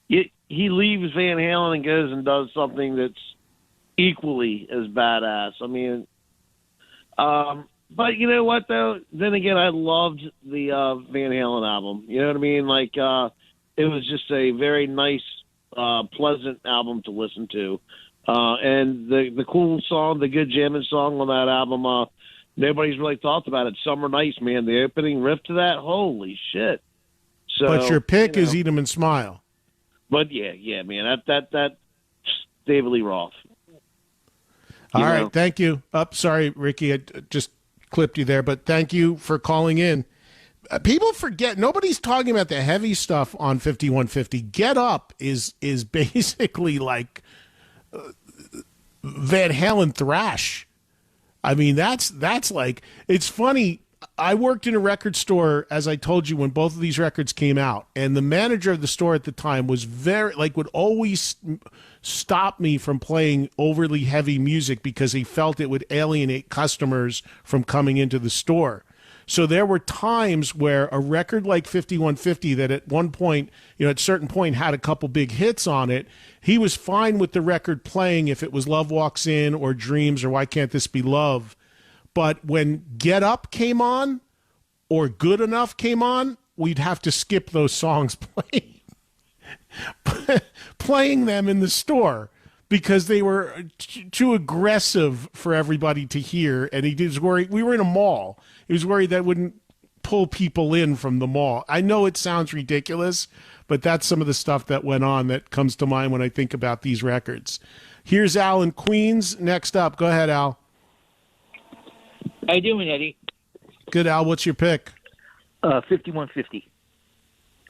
he leaves Van Halen and goes and does something that's equally as badass. I mean, but you know what, though? Then again, I loved the Van Halen album. You know what I mean? Like, it was just a very nice, pleasant album to listen to. And the cool song, the good jamming song on that album, nobody's really thought about it. Summer Nights, man. The opening riff to that, holy shit. So, but your pick is Eat 'em and Smile. But yeah, man. That David Lee Roth. All right, thank you. Sorry, Ricky, I just clipped you there, but thank you for calling in. People forget, nobody's talking about the heavy stuff on 5150. Get Up is basically like Van Halen thrash. I mean, that's like, it's funny. I worked in a record store, as I told you, when both of these records came out, and the manager of the store at the time was would always stop me from playing overly heavy music because he felt it would alienate customers from coming into the store. So there were times where a record like 5150 that at one point, at a certain point had a couple big hits on it, he was fine with the record playing if it was Love Walks In or Dreams or Why Can't This Be Love. But when Get Up came on or Good Enough came on, we'd have to skip those songs playing them in the store because they were too aggressive for everybody to hear. And he was worried. We were in a mall. He was worried that wouldn't pull people in from the mall. I know it sounds ridiculous, but that's some of the stuff that went on that comes to mind when I think about these records. Here's Al in Queens. Next up. Go ahead, Al. How you doing, Eddie? Good, Al. What's your pick? 5150.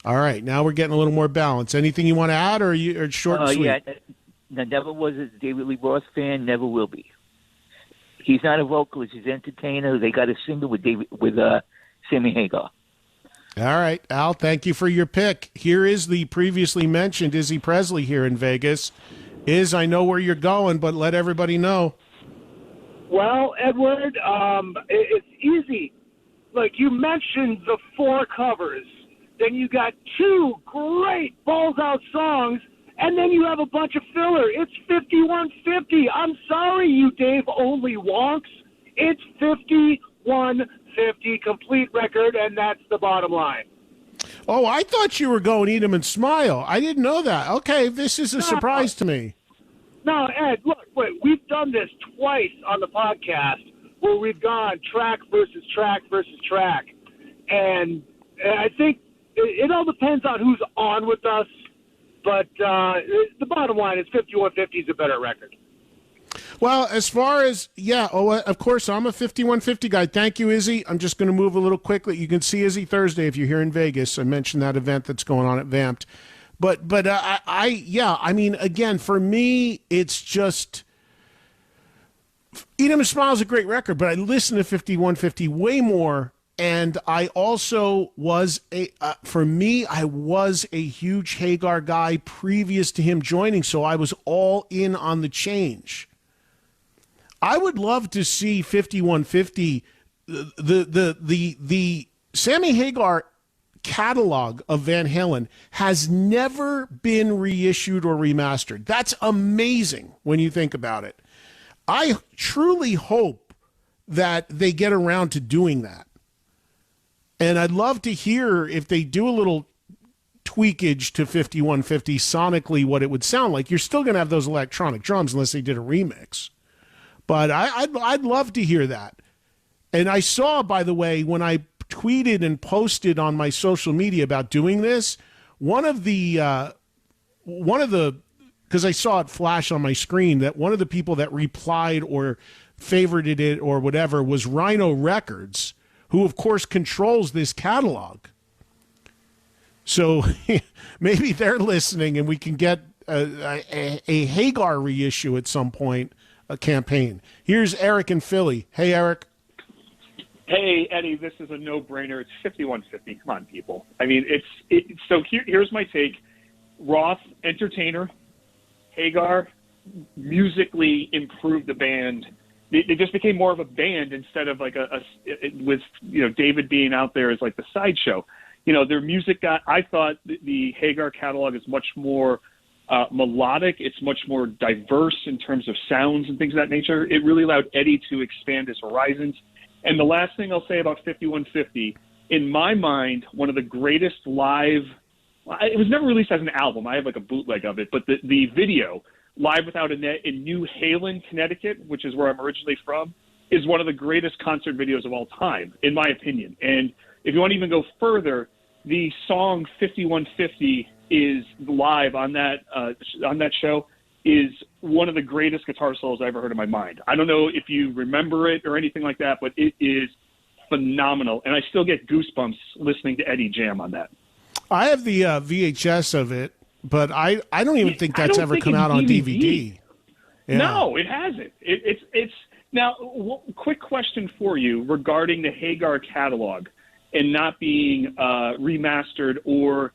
All right. Now we're getting a little more balance. Anything you want to add, or short and sweet? Yeah, I never was a David Lee Roth fan, never will be. He's not a vocalist, he's an entertainer. They got a singer with Sammy Hagar. All right, Al, thank you for your pick. Here is the previously mentioned Izzy Presley here in Vegas. I know where you're going, but let everybody know. Well, Edward, it's easy. Like you mentioned the 4 covers. Then you got 2 great balls-out songs, and then you have a bunch of filler. It's 5150. I'm sorry, you Dave only wonks. It's 5150 complete record, and that's the bottom line. Oh, I thought you were going Eat 'em and Smile. I didn't know that. Okay, this is a surprise to me. No, Ed, look, we've done this twice on the podcast where we've gone track versus track versus track. And I think it all depends on who's on with us. But the bottom line is 5150 is a better record. Well, as far as, of course, I'm a 5150 guy. Thank you, Izzy. I'm just going to move a little quickly. You can see Izzy Thursday if you're here in Vegas. I mentioned that event that's going on at Vamped. But I mean, again, for me, it's just Eat 'em and Smile is a great record, but I listen to 5150 way more. And I also was for me, I was a huge Hagar guy previous to him joining, so I was all in on the change. I would love to see 5150, the Sammy Hagar catalog of Van Halen has never been reissued or remastered. That's amazing when you think about it. I truly hope that they get around to doing that. And I'd love to hear if they do a little tweakage to 5150 sonically what it would sound like. You're still going to have those electronic drums unless they did a remix. But I'd love to hear that. And I saw, by the way, when I tweeted and posted on my social media about doing this, one of the because I saw it flash on my screen, that one of the people that replied or favorited it or whatever was Rhino Records, who of course controls this catalog. So maybe they're listening and we can get a Hagar reissue at some point, a campaign. Here's Eric in Philly. Hey, Eric. Hey, Eddie, this is a no-brainer. It's 5150. Come on, people. I mean, so here's my take. Roth, entertainer, Hagar musically improved the band. They just became more of a band instead of like with David being out there as like the sideshow. Their music I thought the Hagar catalog is much more melodic. It's much more diverse in terms of sounds and things of that nature. It really allowed Eddie to expand his horizons. And the last thing I'll say about 5150, in my mind, one of the greatest live. It was never released as an album. I have like a bootleg of it, but the video, Live Without a Net in New Halen, Connecticut, which is where I'm originally from, is one of the greatest concert videos of all time, in my opinion. And if you want to even go further, the song 5150 is live on that show, is one of the greatest guitar solos I ever heard in my mind. I don't know if you remember it or anything like that, but it is phenomenal. And I still get goosebumps listening to Eddie jam on that. I have the VHS of it, but I don't even think that's ever come out on DVD. Yeah. No, it hasn't. It's now. Quick question for you regarding the Hagar catalog and not being remastered or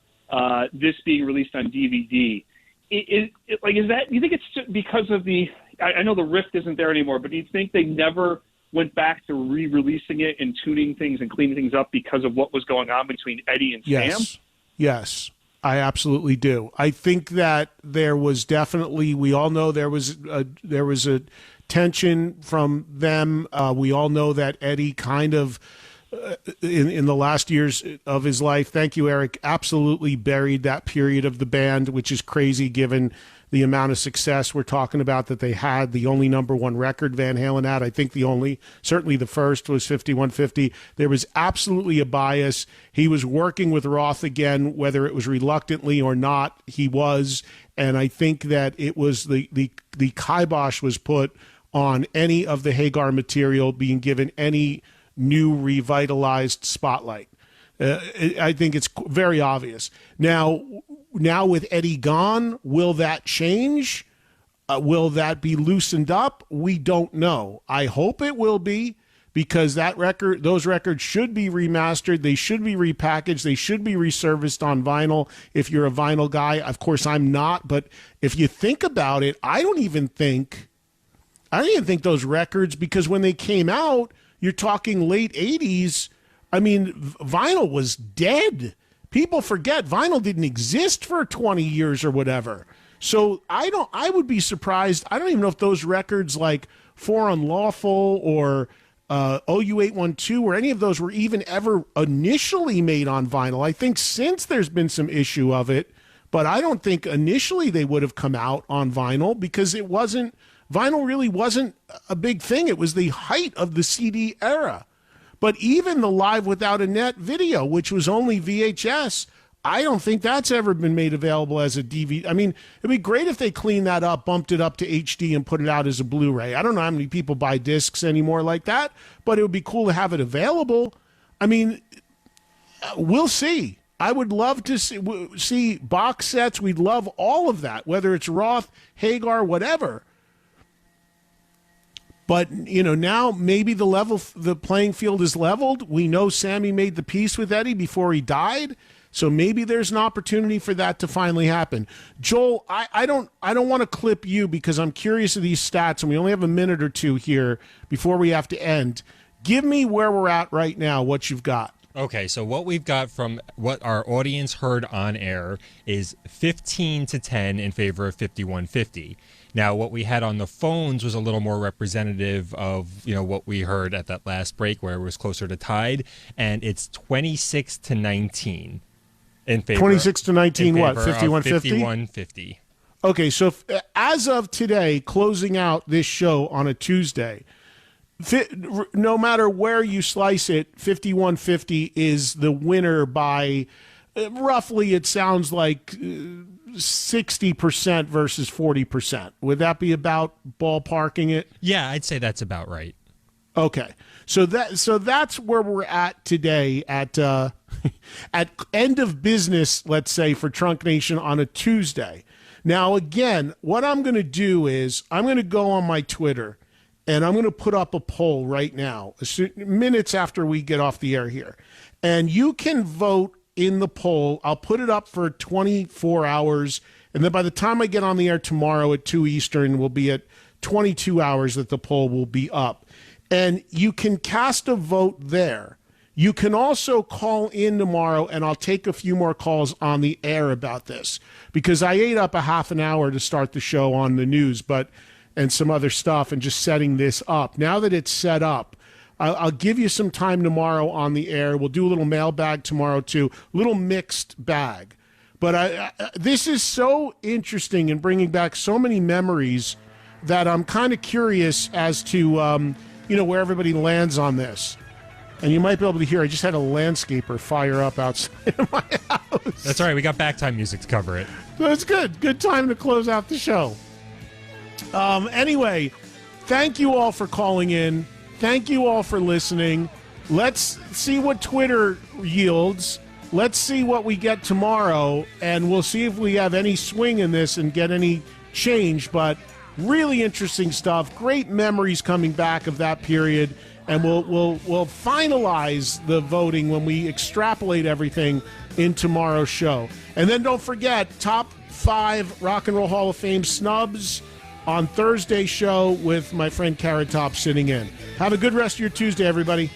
this being released on DVD. Is that? Do you think it's because of the? I know the rift isn't there anymore, but do you think they never went back to re-releasing it and tuning things and cleaning things up because of what was going on between Eddie and Sam? Yes, I absolutely do. I think that there was definitely, we all know there was a tension from them. We all know that Eddie kind of, in the last years of his life, thank you, Eric, absolutely buried that period of the band, which is crazy given the amount of success we're talking about that they had. The only number one record Van Halen had, I think certainly the first was 5150. There was absolutely a bias. He was working with Roth again, whether it was reluctantly or not, he was. And I think that it was the kibosh was put on any of the Hagar material being given any new revitalized spotlight. I think it's very obvious. Now with Eddie gone, will that change? Will that be loosened up? We don't know. I hope it will be, because those records should be remastered. They should be repackaged. They should be resurfaced on vinyl. If you're a vinyl guy, of course I'm not, but if you think about it, I don't even think those records, because when they came out, you're talking late 80s. I mean, vinyl was dead. People forget vinyl didn't exist for 20 years or whatever. So I would be surprised. I don't even know if those records like For Unlawful or OU812 or any of those were even ever initially made on vinyl. I think since there's been some issue of it, but I don't think initially they would have come out on vinyl, because vinyl really wasn't a big thing. It was the height of the CD era. But even the Live Without a Net video, which was only VHS, I don't think that's ever been made available as a DVD. I mean, it'd be great if they cleaned that up, bumped it up to HD, and put it out as a Blu-ray. I don't know how many people buy discs anymore like that, but it would be cool to have it available. I mean, we'll see. I would love to see box sets. We'd love all of that, whether it's Roth, Hagar, whatever. But, now maybe the playing field is leveled. We know Sammy made the peace with Eddie before he died. So maybe there's an opportunity for that to finally happen. Joel, I don't want to clip you, because I'm curious of these stats, and we only have a minute or two here before we have to end. Give me where we're at right now, what you've got. Okay, so what we've got from what our audience heard on air is 15-10 in favor of 5150. Now, what we had on the phones was a little more representative of, what we heard at that last break, where it was closer to tied, and it's 26-19 in favor. 26-19 what? 5150? 5150. Okay, so as of today, closing out this show on a Tuesday, no matter where you slice it, 5150 is the winner by roughly, it sounds like 60% versus 40%. Would that be about ballparking it? Yeah, I'd say that's about right. Okay. So that's where we're at today at end of business, let's say, for Trunk Nation on a Tuesday. Now, again, what I'm going to do is I'm going to go on my Twitter, and I'm going to put up a poll right now, minutes after we get off the air here. And you can vote in the poll. I'll put it up for 24 hours, And then by the time I get on the air tomorrow at 2 Eastern, we'll be at 22 hours that the poll will be up. And you can cast a vote there. You can also call in tomorrow, and I'll take a few more calls on the air about this, because I ate up a half an hour to start the show on the news and some other stuff and just setting this up. Now that it's set up, I'll give you some time tomorrow on the air. We'll do a little mailbag tomorrow too, little mixed bag. But this is so interesting and bringing back so many memories that I'm kind of curious as to where everybody lands on this. And you might be able to hear, I just had a landscaper fire up outside of my house. That's all right. We got back-time music to cover it. So it's good. Good time to close out the show. Anyway, thank you all for calling in. Thank you all for listening. Let's see what Twitter yields. Let's see what we get tomorrow, and we'll see if we have any swing in this and get any change. But really interesting stuff. Great memories coming back of that period. And we'll finalize the voting when we extrapolate everything in tomorrow's show. And then don't forget, top 5 Rock and Roll Hall of Fame snubs on Thursday's show with my friend Carrot Top sitting in. Have a good rest of your Tuesday, everybody.